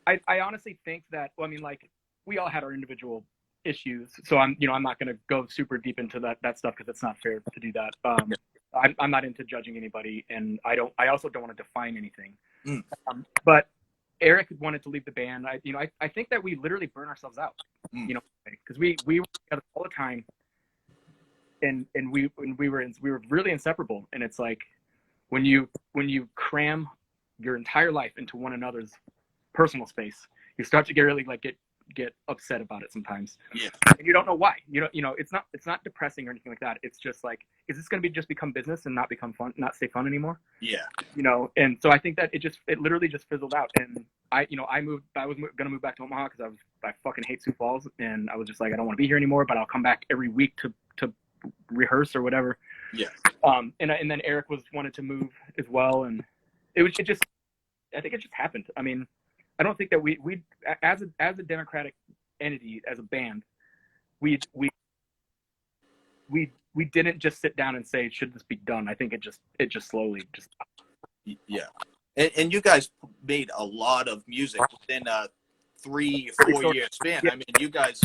I honestly think that, like, we all had our individual issues, so I'm not going to go super deep into that stuff, because it's not fair to do that. I'm not into judging anybody, and I also don't want to define anything. But Eric wanted to leave the band. I think that we literally burn ourselves out, because we were together all the time, and we were really inseparable. And it's like, when you cram your entire life into one another's personal space, you start to get upset about it sometimes. Yeah. And you don't know why. It's not depressing or anything like that. It's just like, is this going to just become business and not become fun, not stay fun anymore? Yeah. And so I think that it literally just fizzled out. And I was going to move back to Omaha, because I fucking hate Sioux Falls, and I was just like, I don't want to be here anymore, but I'll come back every week to rehearse or whatever. Yeah. And then Eric wanted to move as well, and I think it just happened. I don't think that we as a democratic entity, as a band, we didn't just sit down and say, should this be done? I think it just slowly just. Yeah. And you guys made a lot of music within a 3-4 year span. Yeah. You guys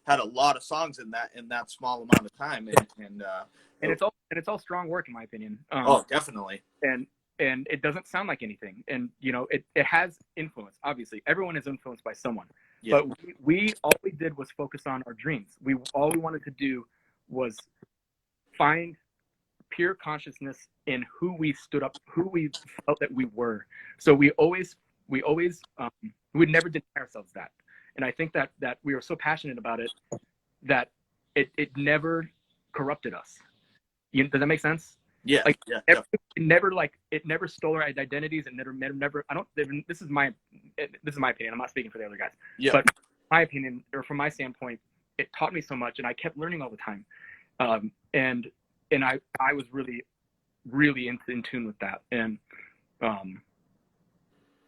had a lot of songs in that small amount of time, and it's all strong work, in my opinion. Oh, definitely. And and it doesn't sound like anything. And, it has influence. Obviously, everyone is influenced by someone. Yeah. But we all we did was focus on our dreams. All we wanted to do was find pure consciousness in who we stood up, who we felt that we were. So we would never deny ourselves that. And I think that we were so passionate about it that it never corrupted us. Does that make sense? Yeah. Like, yeah. It never stole our identities, and never. This is my opinion. I'm not speaking for the other guys. Yeah. But my opinion, or from my standpoint, it taught me so much, and I kept learning all the time. And I was really, really in tune with that. And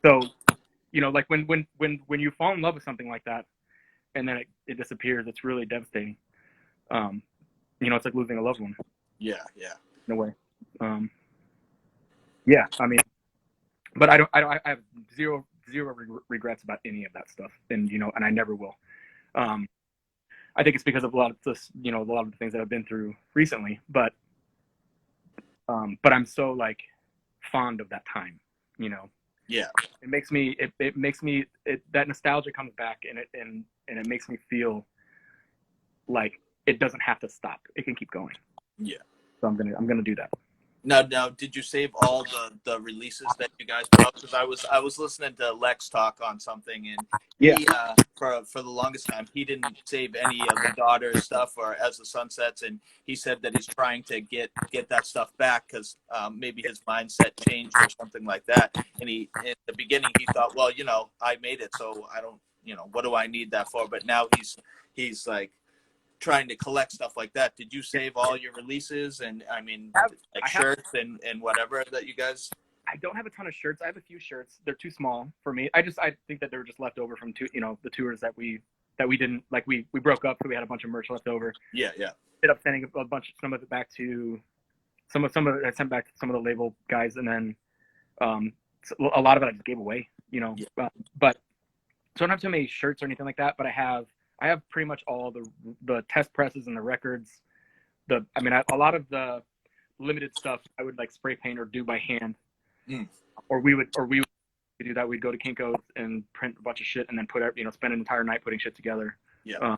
so, like when you fall in love with something like that, and then it disappears, it's really devastating. It's like losing a loved one. Yeah, yeah. In a way. Yeah, I mean, but I have zero regrets about any of that stuff, and and I never will. I think it's because of a lot of this, a lot of the things that I've been through recently, but I'm so like fond of that time, Yeah. It makes me that nostalgia comes back, and it makes me feel like it doesn't have to stop. It can keep going. Yeah. So I'm gonna do that. Now, did you save all the releases that you guys put out? Because I was listening to Lex talk on something, and he for the longest time he didn't save any of the Daughter stuff or As the Sun Sets, and he said that he's trying to get that stuff back because maybe his mindset changed or something like that. And in the beginning he thought, well, I made it, so I don't, what do I need that for? But now he's like trying to collect stuff like that. Did you save all your releases and shirts and whatever that you guys? I don't have a ton of shirts. I have a few shirts. They're too small for me. I think that they were just left over from the tours that we didn't like. We broke up, so we had a bunch of merch left over. Yeah. Ended up sending some of it back to some of it. I sent back to some of the label guys, and then a lot of it I just gave away. But so I don't have too many shirts or anything like that. But I have pretty much all the test presses and the records. A lot of the limited stuff I would like spray paint or do by hand. Or we would do that. We'd go to Kinko's and print a bunch of shit and then spend an entire night putting shit together. Yeah.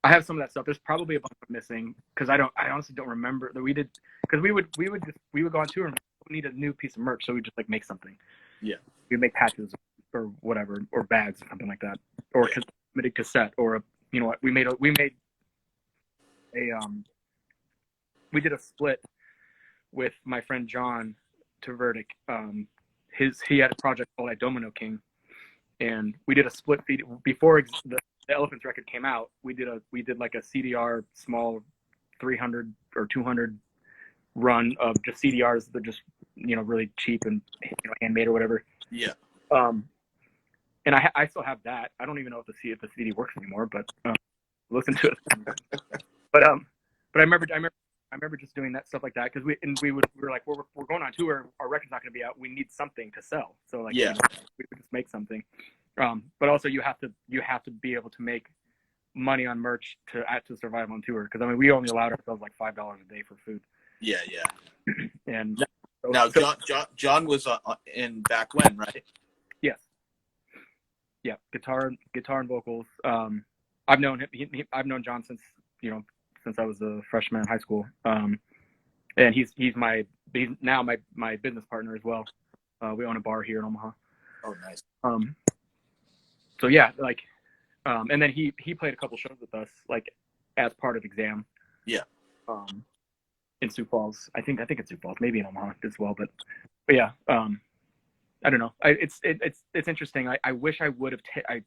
I have some of that stuff. There's probably a bunch of missing because I honestly don't remember that we did, because we would go on tour and we need a new piece of merch, so we just like make something. Yeah. We'd make patches or whatever, or bags or something like that, or limited cassette, or we did a split with my friend John to Verdict. He had a project called Domino King, and we did a split feed before the Elephants record came out. We did like a CDR small 300 or 200 run of just CDRs that are just really cheap and handmade or whatever. Yeah. And I still have that. I don't even know if the CD works anymore, but listen to it. But I remember just doing that stuff like that because we were like, we're going on tour. Our record's not going to be out. We need something to sell. So like, we would just make something. But also you have to be able to make money on merch to survive on tour. Because we only allowed ourselves like $5 a day for food. Yeah. And now John was in back when, right? Yes. Yeah, guitar and vocals. I've known him. I've known John since I was a freshman in high school. And he's now my business partner as well. We own a bar here in Omaha. Oh, nice. So yeah, like, and then he played a couple shows with us, like as part of Exam. Yeah. In Sioux Falls, I think it's Sioux Falls, maybe in Omaha as well, but yeah. I don't know. It's interesting. I wish I would have. I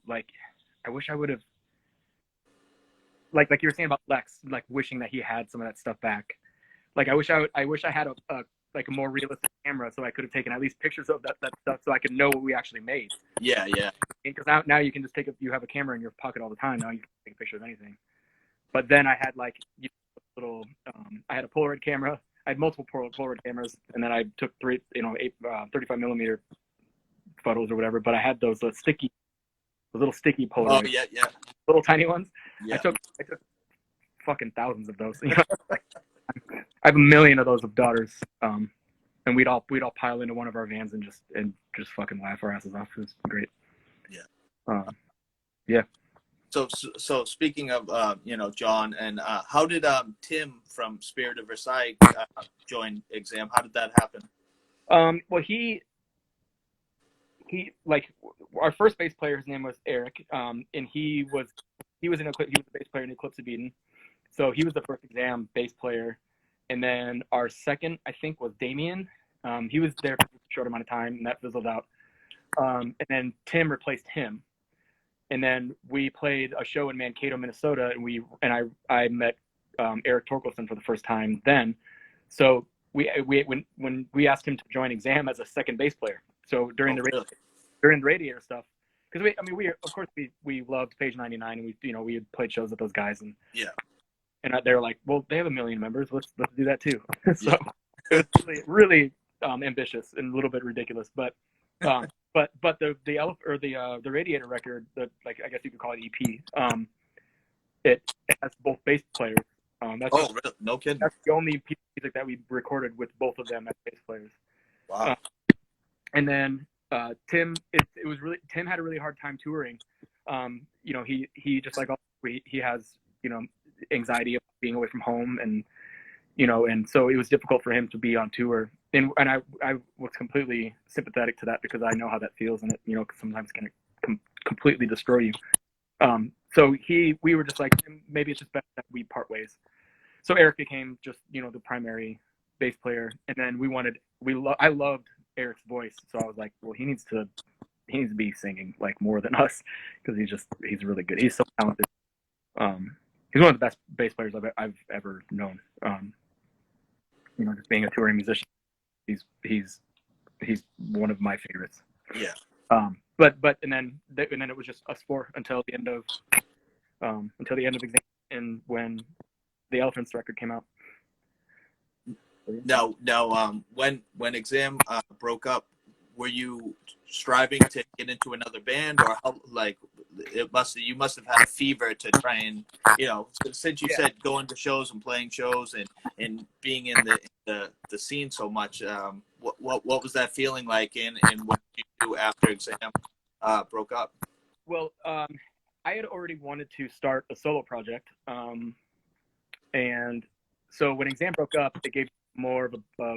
wish I would have. Like you were saying about Lex, like wishing that he had some of that stuff back. Like I wish I had a more realistic camera, so I could have taken at least pictures of that stuff, so I could know what we actually made. Yeah. Because now you can just you have a camera in your pocket all the time. Now you can take a picture of anything. But then I had like little. I had a Polaroid camera. I had multiple Polaroid cameras, and then I took 35 millimeter photos or whatever. But I had those little sticky Polaroids. Oh yeah. Little tiny ones. Yeah. I took fucking thousands of those. I have a million of those of Daughters. and we'd all pile into one of our vans and just fucking laugh our asses off. It was great. Yeah. Yeah. So speaking of John, and how did Tim from Spirit of Versailles join Exam? How did that happen? Well, he like our first bass player, his name was Eric, and he was the bass player in Eclipse of Eden, so he was the first Exam bass player. And then our second, I think, was Damien. He was there for a short amount of time, and that fizzled out. And then Tim replaced him. And then we played a show in Mankato, Minnesota, and I met Eric Torkelson for the first time then. So when we asked him to join Exam as a second bass player. So during the Radiator stuff, because we loved Page 99, and we had played shows with those guys, and they were like, well, they have 1 million members, let's do that too. So it was really ambitious and a little bit ridiculous, but the Radiator record, I guess you could call it EP, it has both bass players. Really? No kidding. That's the only piece of music that we recorded with both of them as bass players. Wow. And then Tim had a really hard time touring. He just like he has anxiety of being away from home, and so it was difficult for him to be on tour. And I was completely sympathetic to that, because I know how that feels, and it sometimes can completely destroy you. So we were just like, maybe it's just best that we part ways. So Eric became just the primary bass player, and then I loved Eric's voice, so I was like, well, he needs to be singing like more than us, because he's really good. He's so talented. He's one of the best bass players I've ever known. Just being a touring musician, he's one of my favorites. Yeah. But then it was just us four until the end of Exam, and when the Elephants record came out. Now, when Exam broke up, were you striving to get into another band, or how, like, you must have had a fever to try and since you said going to shows and playing shows and being in the scene so much, what was that feeling like, and what did you do after Exam broke up? Well, I had already wanted to start a solo project, and so when Exam broke up, it gave more of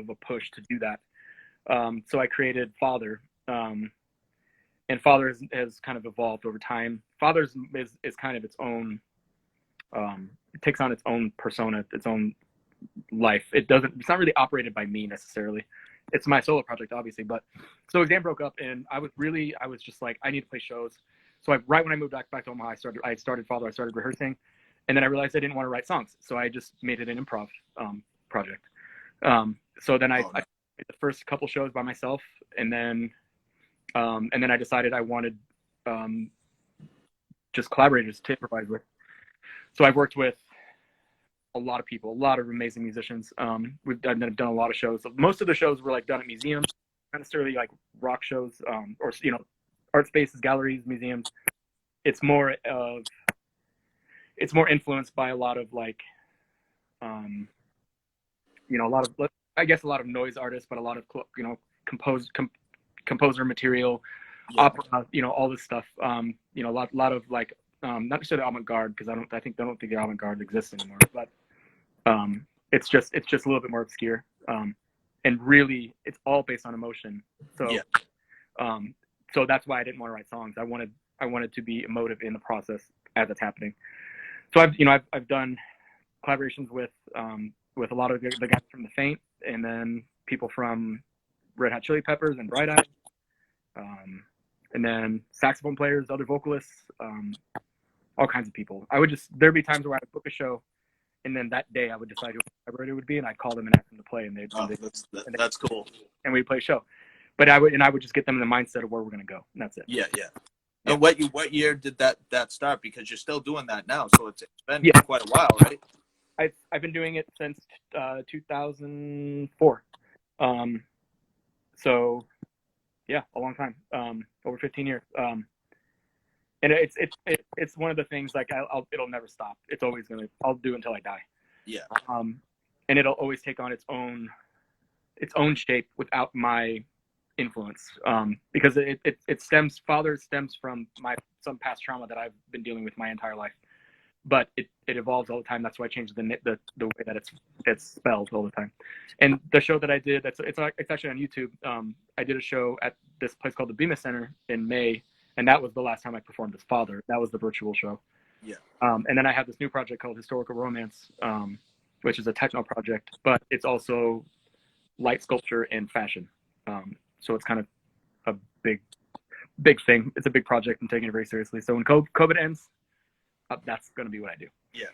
a push to do that. So I created Father, and Father has kind of evolved over time. Father is kind of its own, it takes on its own persona, its own life. It's not really operated by me necessarily. It's my solo project, obviously. But so Exam broke up, and I was just like, I need to play shows. So right when I moved back to Omaha, I started Father. I started rehearsing, and then I realized I didn't want to write songs, so I just made it an improv project. So then I made the first couple shows by myself, and then I decided I wanted just collaborators to improvise with. So I've worked with a lot of people, a lot of amazing musicians. I've done a lot of shows. Most of the shows were like done at museums, not necessarily like rock shows, or art spaces, galleries, museums. It's more influenced by a lot of like a lot of noise artists, but a lot of composer material, opera, all this stuff. A lot of like not necessarily avant-garde, because I don't think the avant-garde exists anymore, but it's just a little bit more obscure, and really it's all based on emotion. So so that's why I didn't want to write songs. I wanted to be emotive in the process as it's happening. So I've done collaborations with a lot of the guys from The Faint, and then people from Red Hot Chili Peppers and Bright Eyes, and then saxophone players, other vocalists, all kinds of people. There'd be times where I would book a show, and then that day I would decide who my collaborator would be, and I'd call them and ask them to play, and that's cool. And we'd play a show. But I would just get them in the mindset of where we're gonna go, and that's it. Yeah. And what year did that start? Because you're still doing that now, so it's been quite a while, right? I've been doing it since 2004. So yeah, a long time. Over 15 years. And it's one of the things, like it'll never stop. It's always I'll do it until I die. Yeah. And it'll always take on its own its own shape without my influence, because it stems from some past trauma that I've been dealing with my entire life, but it evolves all the time. That's why I changed the way that it's spelled all the time. And the show that I did, it's actually on YouTube. I did a show at this place called the Bemis Center in May, and that was the last time I performed as Father. That was the virtual show. Yeah. And then I have this new project called Historical Romance, which is a techno project, but it's also light sculpture and fashion. So it's kind of a big thing. It's a big project. I'm taking it very seriously. So when COVID ends, that's going to be what I do. Yeah.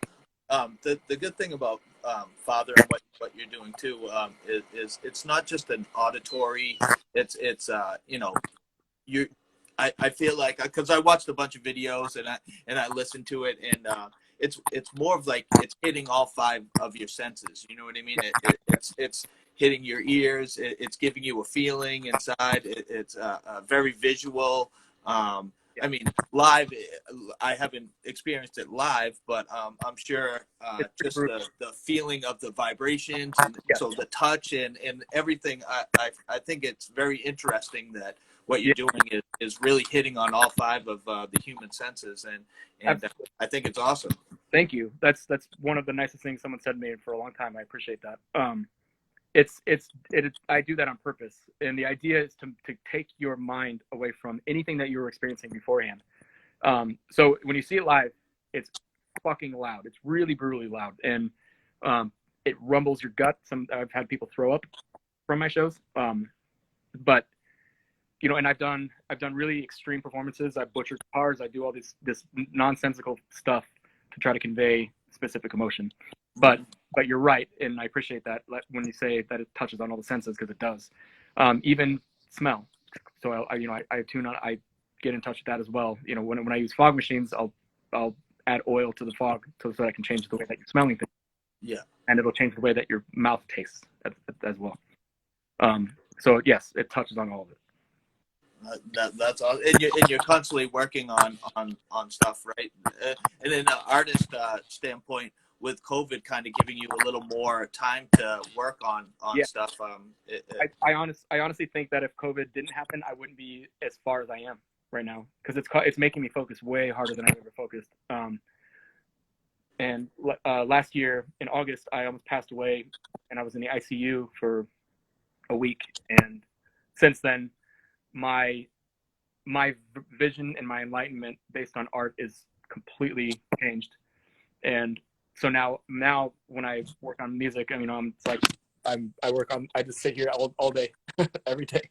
The good thing about Father and what you're doing too is it's not just an auditory. It's you know, I feel like, because I watched a bunch of videos and I listened to it, and it's more of like it's hitting all 5 of your senses. You know what I mean? It's hitting your ears. It's giving you a feeling inside. It's very visual. I mean, live, I haven't experienced it live, but I'm sure just the feeling of the vibrations, and so the touch and everything. I think it's very interesting that what you're doing is really hitting on all 5 of the human senses, and I think it's awesome. Thank you. That's one of the nicest things someone said to me for a long time. I appreciate that. I do that on purpose, and the idea is to take your mind away from anything that you were experiencing beforehand. So when you see it live, it's fucking loud. It's really brutally loud, and it rumbles your gut. I've had people throw up from my shows, but you know, and I've done really extreme performances. I butcher guitars. I do all this nonsensical stuff to try to convey specific emotion. But you're right, and I appreciate that when you say that it touches on all the senses, because it does. Even smell. So I tune on. I get in touch with that as well. You know, when I use fog machines, I'll add oil to the fog so that I can change the way that you're smelling things. Yeah. And it'll change the way that your mouth tastes as well. So yes, it touches on all of it. That's awesome. And you're constantly working on stuff, right? And in an artist standpoint, with COVID kind of giving you a little more time to work on stuff. I honestly think that if COVID didn't happen, I wouldn't be as far as I am right now, because it's making me focus way harder than I've ever focused. And last year in August, I almost passed away, and I was in the ICU for a week. And since then, my vision and my enlightenment based on art is completely changed. And so now when I work on music, I mean, it's like I just sit here all day, every day.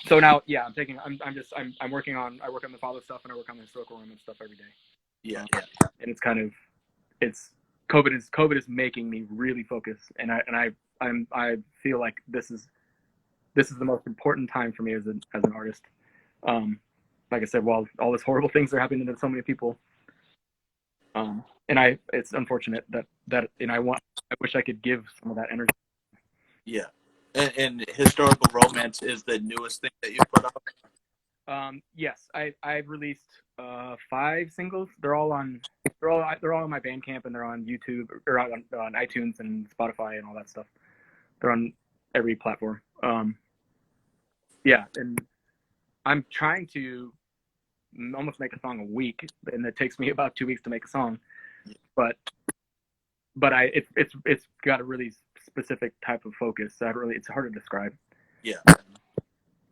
So now, yeah, I work on the Father stuff, and I work on the historical romance stuff every day. Yeah. And it's kind of, COVID is making me really focus, and I feel like this is the most important time for me as an artist. Like I said, while all these horrible things are happening to so many people, and it's unfortunate that I wish I could give some of that energy. Yeah. And historical romance is the newest thing that you put out? Yes, I've released 5 singles. They're all on my Bandcamp, and they're on YouTube, or on iTunes and Spotify and all that stuff. They're on every platform. Yeah, and I'm trying to almost make a song a week, and it takes me about 2 weeks to make a song. But it's got a really specific type of focus. So it's hard to describe. Yeah.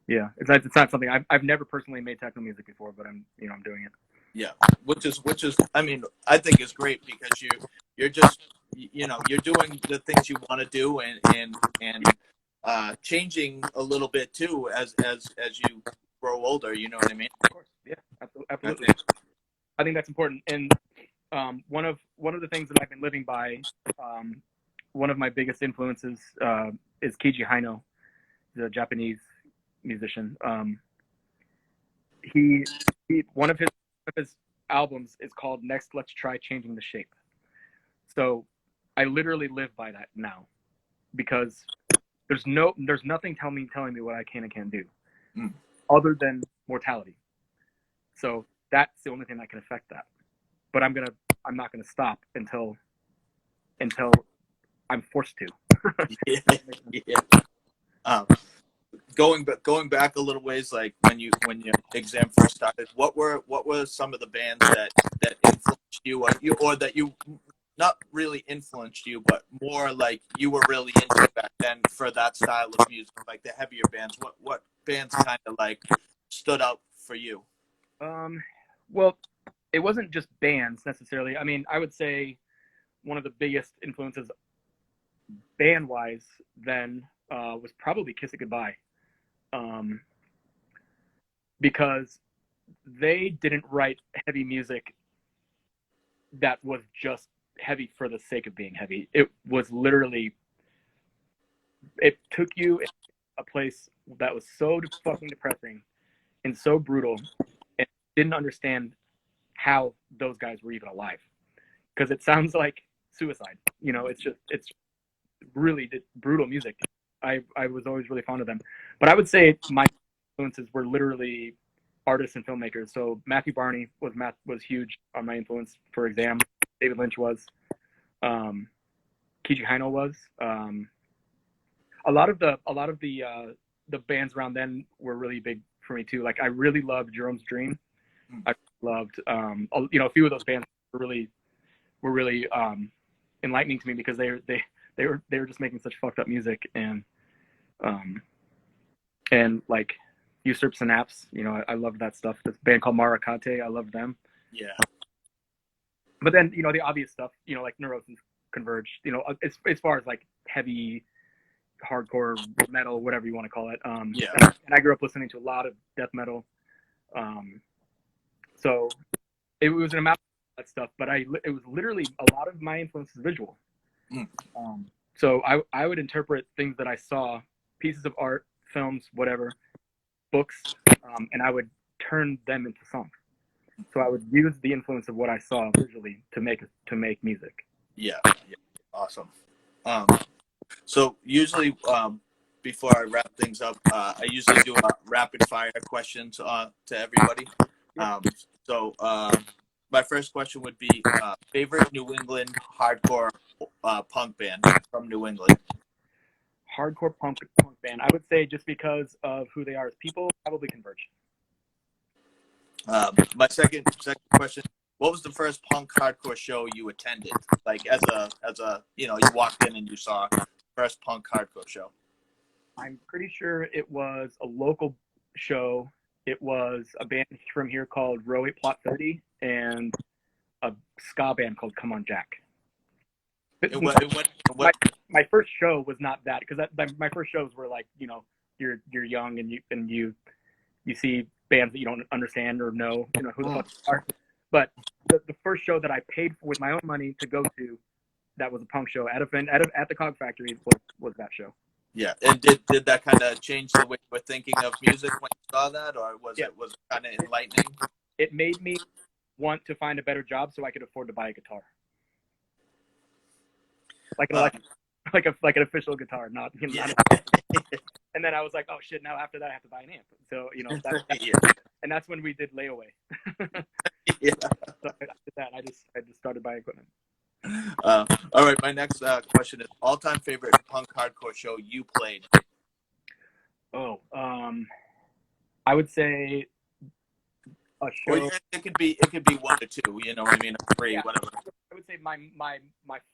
Yeah, it's not something I've never personally made techno music before, but I'm doing it. Yeah, which is I mean, I think is great, because you're just you're doing the things you want to do, and changing a little bit too as you grow older. You know what I mean? Of course, yeah, absolutely. I think that's important. And one of the things that I've been living by, one of my biggest influences is Keiji Haino, the Japanese musician. He one of his albums is called Next Let's Try Changing the Shape. So I literally live by that now, because there's nothing telling me what I can and can't do other than mortality. So that's the only thing that can affect that. But I'm not gonna stop until I'm forced to. Yeah, yeah. Um, going back a little ways, like when your exam first started, what were some of the bands that influenced you, or that you not really influenced you, but more like you were really into back then for that style of music, like the heavier bands? What bands kind of like stood out for you? Well, it wasn't just bands necessarily. I mean, I would say one of the biggest influences band wise then was probably Kiss It Goodbye. Because they didn't write heavy music that was just heavy for the sake of being heavy. It was literally, it took you in a place that was so fucking depressing and so brutal, and didn't understand how those guys were even alive. Because it sounds like suicide. You know, it's really brutal music. I was always really fond of them. But I would say my influences were literally artists and filmmakers. So Matthew Barney was huge on my influence for exam. David Lynch was. Kiji Haino was. A lot of the bands around then were really big for me too. Like I really loved Jerome's Dream. I loved a few of those bands were really enlightening to me because they were just making such fucked up music, and like Usurp Synapse, I loved that stuff. This band called Marakate, I loved them. Yeah. But then the obvious stuff, like Neurosis, Converge, as far as like heavy hardcore metal, whatever you want to call it. Yeah. And I grew up listening to a lot of death metal. So it was an amount of that stuff, but it was literally a lot of my influence is visual. So I would interpret things that I saw, pieces of art, films, whatever, books, and I would turn them into songs. So I would use the influence of what I saw visually to make music. Yeah. Awesome. So usually, before I wrap things up, I usually do a rapid fire questions to everybody. So my first question would be favorite New England hardcore punk band from New England. Hardcore punk band. I would say just because of who they are as people, probably Converge. My second question: what was the first punk hardcore show you attended? Like as a you walked in and you saw first punk hardcore show. I'm pretty sure it was a local show. It was a band from here called Row 8 Plot 30 and a ska band called Come On Jack. My first show was not that, because my first shows were like, you're young and you see bands that you don't understand or know, who the fuck they are. But the first show that I paid for with my own money to go to, that was a punk show at the Cog Factory was that show. Yeah, and did that kind of change the way you were thinking of music when you saw that, or was it kind of enlightening? It made me want to find a better job so I could afford to buy a guitar, like an official guitar, not. And then I was like, oh shit! Now after that, I have to buy an amp. So and that's when we did layaway. Yeah. So after that, I just started buying equipment. All right, my next question is all-time favorite punk hardcore show you played. Oh, I would say a show. Or it could be one or two. You know what I mean? Or three, whatever. I would say my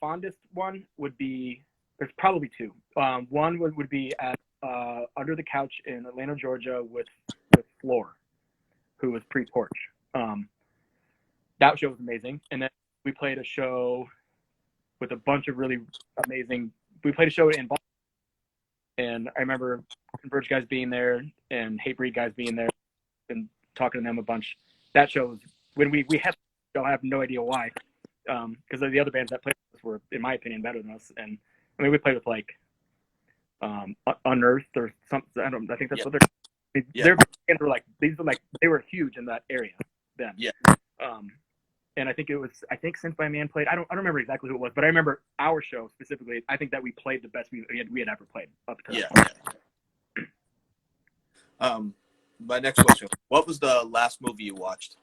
fondest one would be. There's probably two. One would be at Under the Couch in Atlanta, Georgia, with Floor, who was pre-Porch. That show was amazing, and then we played a show with a bunch of really amazing. We played a show in Boston, and I remember Converge guys being there and Hatebreed guys being there and talking to them a bunch. That show was when we had. I have no idea why, because the other bands that played with us were, in my opinion, better than us. And I mean, we played with like Unearthed or something. I think that's what they're. Their bands were like they were huge in that area then. Yeah. And I think Synth by Man played. I don't remember exactly who it was, but I remember our show specifically. I think that we played the best we had ever played up to that point. My next question: what was the last movie you watched?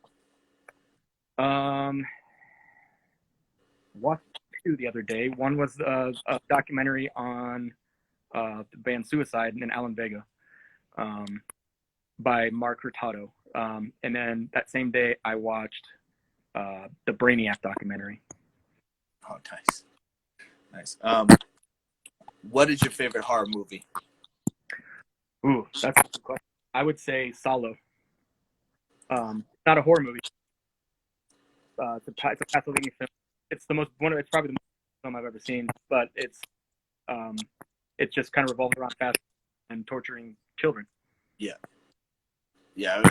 Watched two the other day. One was a documentary on the band Suicide and Alan Vega, by Mark Hurtado. And then that same day, I watched the Brainiac documentary. Oh, nice. Nice. What is your favorite horror movie? Ooh, that's a good question. I would say Solo. Not a horror movie. It's a Pasolini film. It's it's probably the most film I've ever seen, but it's just kind of revolving around fast and torturing children. Yeah. Yeah,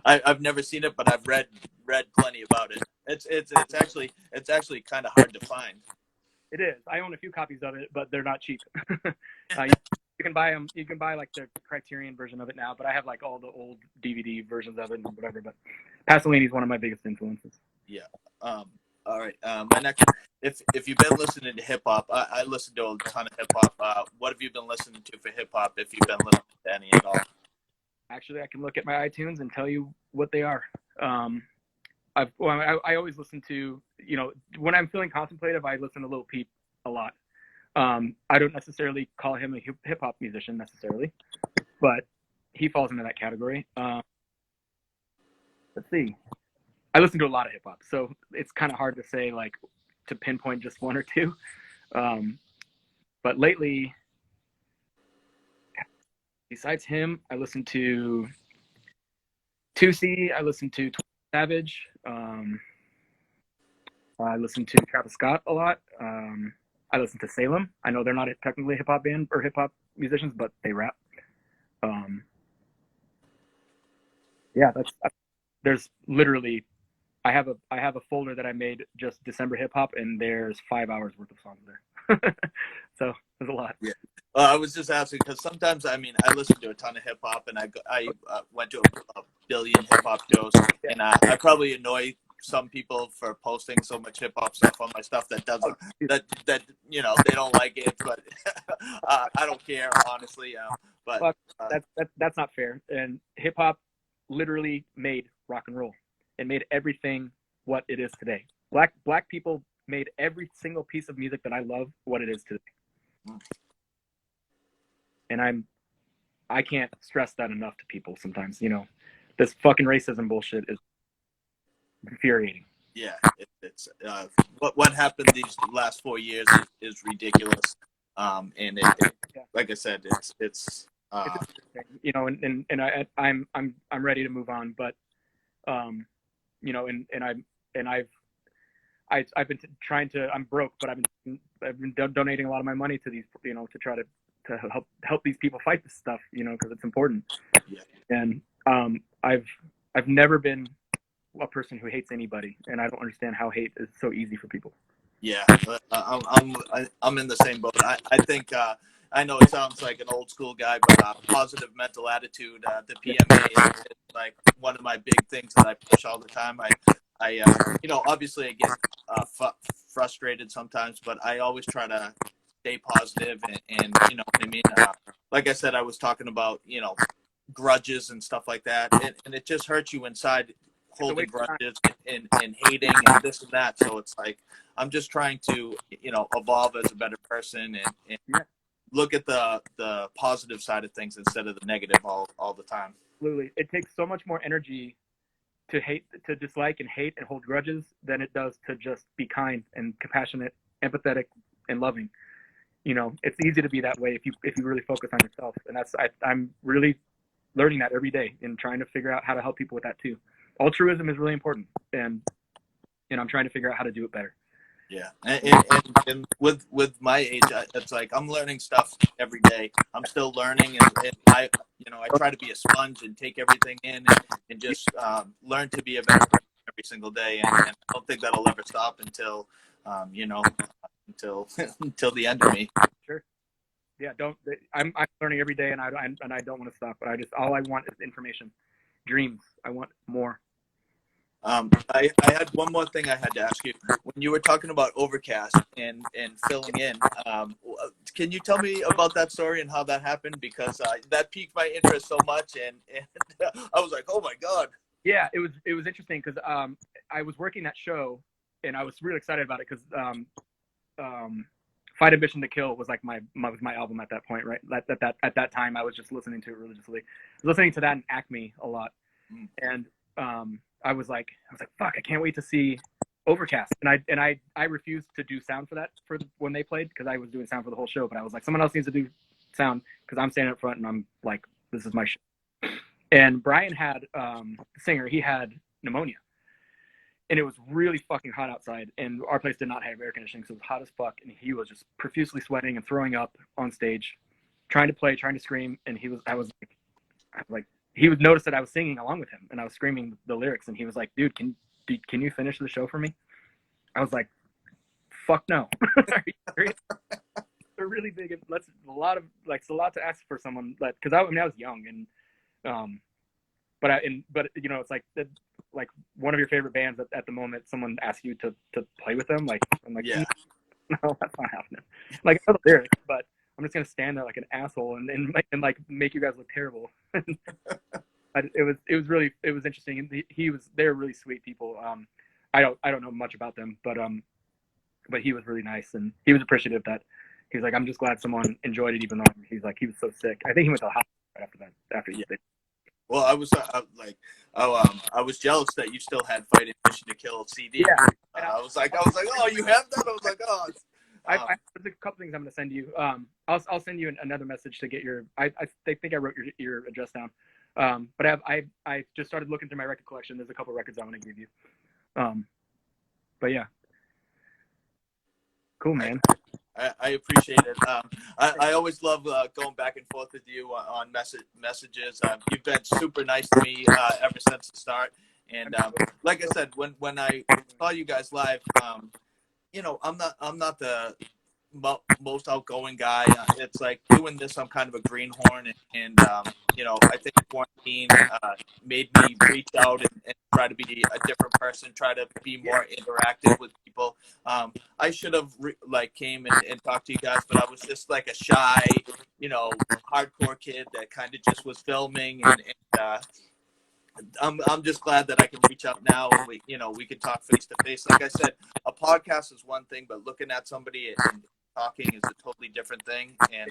I've never seen it, but I've read plenty about it. It's actually kind of hard to find. It is. I own a few copies of it, but they're not cheap. You can buy them. You can buy like the Criterion version of it now, but I have like all the old DVD versions of it and whatever. But Pasolini is one of my biggest influences. Yeah. All right. My next, if you've been listening to hip hop, I listen to a ton of hip hop. What have you been listening to for hip hop? If you've been listening to any at all? Actually, I can look at my iTunes and tell you what they are. I always listen to, when I'm feeling contemplative, I listen to Lil Peep a lot. I don't necessarily call him a hip hop musician necessarily, but he falls into that category. Let's see. I listen to a lot of hip hop, so it's kind of hard to say, like, to pinpoint just one or two. But lately, besides him, I listen to Tusi. I listen to Savage. I listen to Travis Scott a lot. I listen to Salem. I know they're not technically a hip hop band or hip hop musicians, but they rap. Yeah, there's literally, I have a folder that I made just December hip hop, and there's 5 hours worth of songs there. So there's a lot. Yeah. I was just asking because sometimes, I listen to a ton of hip hop, and I went to a billion hip hop shows, and I probably annoy some people for posting so much hip hop stuff on my stuff that they don't like it, but I don't care, honestly. But that's not fair. And hip hop literally made rock and roll. It made everything what it is today. Black people made every single piece of music that I love what it is today. And I can't stress that enough to people sometimes. This fucking racism bullshit is infuriating. Yeah, it's what happened these last 4 years is ridiculous. And like I said, it's I'm ready to move on, but I've been trying to. I'm broke, but I've been donating a lot of my money to these, to try to help these people fight this stuff, because it's important. Yeah. And I've never been a person who hates anybody, and I don't understand how hate is so easy for people. Yeah, I'm in the same boat. I think I know it sounds like an old school guy, but positive mental attitude, the PMA is like one of my big things that I push all the time. I obviously I get frustrated sometimes, but I always try to stay positive and you know what I mean. Like I said, I was talking about grudges and stuff like that, and it just hurts you inside, holding grudges and hating and this and that. So it's like I'm just trying to evolve as a better person and look at the positive side of things instead of the negative all the time. Absolutely, it takes so much more energy to dislike and hate and hold grudges than it does to just be kind and compassionate, empathetic, and loving. It's easy to be that way if you really focus on yourself, and I'm really learning that every day and trying to figure out how to help people with that too. Altruism is really important, and I'm trying to figure out how to do it better. Yeah, and with my age, it's like I'm learning stuff every day. I'm still learning, and I try to be a sponge and take everything in and just learn to be a better person every single day. And I don't think that'll ever stop until until the end of me. Sure. Yeah. I'm learning every day, and I don't want to stop. But all I want is information, dreams. I want more. I had one more thing I had to ask you. When you were talking about Overcast and filling in, can you tell me about that story and how that happened? Because that piqued my interest so much, and I was like, oh my God. Yeah, it was interesting because I was working that show, and I was really excited about it because Fight Ambition to Kill was like my album at that point, right? At that time, I was just listening to it religiously. I was listening to that and Acme a lot, and I was like, fuck, I can't wait to see Overcast. And I refused to do sound for that when they played, because I was doing sound for the whole show. But I was like, someone else needs to do sound, because I'm standing up front and I'm like, this is my show. And Brian had the singer, he had pneumonia. And it was really fucking hot outside, and our place did not have air conditioning, so it was hot as fuck. And he was just profusely sweating and throwing up on stage, trying to play, trying to scream. And I was like, he would notice that I was singing along with him, and I was screaming the lyrics. And he was like, "Dude, can you finish the show for me?" I was like, "Fuck no." Are you serious? They're really big. It's a lot to ask for someone, because I was young, and but you know, it's like one of your favorite bands at the moment, someone asks you to play with them, like, I'm like, Yeah. no, that's not happening. Like, I know the lyrics, but I'm just gonna stand there like an asshole and make you guys look terrible. It was interesting, and they're really sweet people. I don't know much about them, but he was really nice, and he was appreciative that he was like, I'm just glad someone enjoyed it, even though he was so sick. I think he went to the hospital right after that. Well, I was I was jealous that you still had Fight Ambition to Kill CD. Yeah. I was like, oh, you have that? I was like, oh. There's a couple things I'm going to send you. I'll send you another message to get your. I think I wrote your address down. But I just started looking through my record collection. There's a couple records I want to give you. But yeah, cool, man. I appreciate it. I always love going back and forth with you on messages. You've been super nice to me ever since the start. And like I said, when I saw you guys live, you know, I'm not the most outgoing guy. It's like doing this, I'm kind of a greenhorn, and you know, I think quarantine made me reach out and try to be a different person, try to be more interactive with people. I should have came and talked to you guys, but I was just like a shy, you know, hardcore kid that kind of just was filming, and I'm just glad that I can reach out now, and we can talk face to face. Like I said, a podcast is one thing, but looking at somebody and talking is a totally different thing. And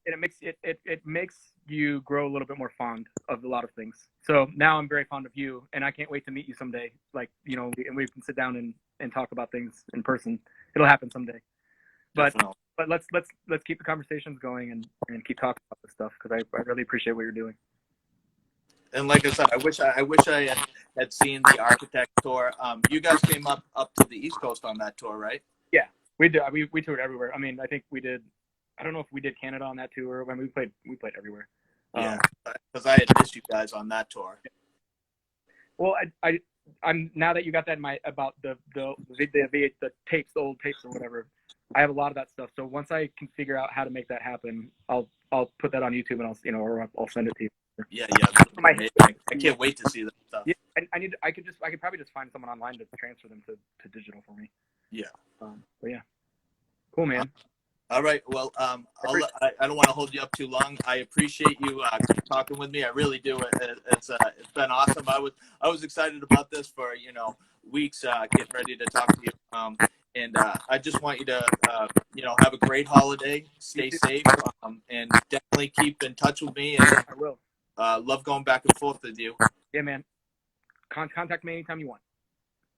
it makes you grow a little bit more fond of a lot of things. So now I'm very fond of you, and I can't wait to meet you someday. Like, you know, and we can sit down and talk about things in person. It'll happen someday. But let's keep the conversations going and keep talking about this stuff, because I really appreciate what you're doing. And like I said, I wish I had seen the Architect tour. You guys came up to the East Coast on that tour, right? Yeah, we did. We toured everywhere. I mean, I think we did. I don't know if we did Canada on that tour. I mean, we played everywhere. Yeah, because I had missed you guys on that tour. Well, I'm now that you got that in about the tapes, the old tapes or whatever. I have a lot of that stuff. So once I can figure out how to make that happen, I'll put that on YouTube, and I'll send it to you. Yeah. I can't wait to see that stuff. Yeah, I could probably just find someone online to transfer them to digital for me. Yeah. But yeah, cool, man. All right. Well, I don't want to hold you up too long. I appreciate you talking with me. I really do. It's been awesome. I was excited about this for weeks. Getting ready to talk to you. And I just want you to have a great holiday. Stay safe. And definitely keep in touch with me. And I will. Love going back and forth with you. Yeah, man. Contact me anytime you want.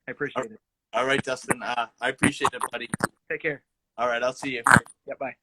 I appreciate it. All right, Dustin. I appreciate it, buddy. Take care. All right, I'll see you. Yeah, bye.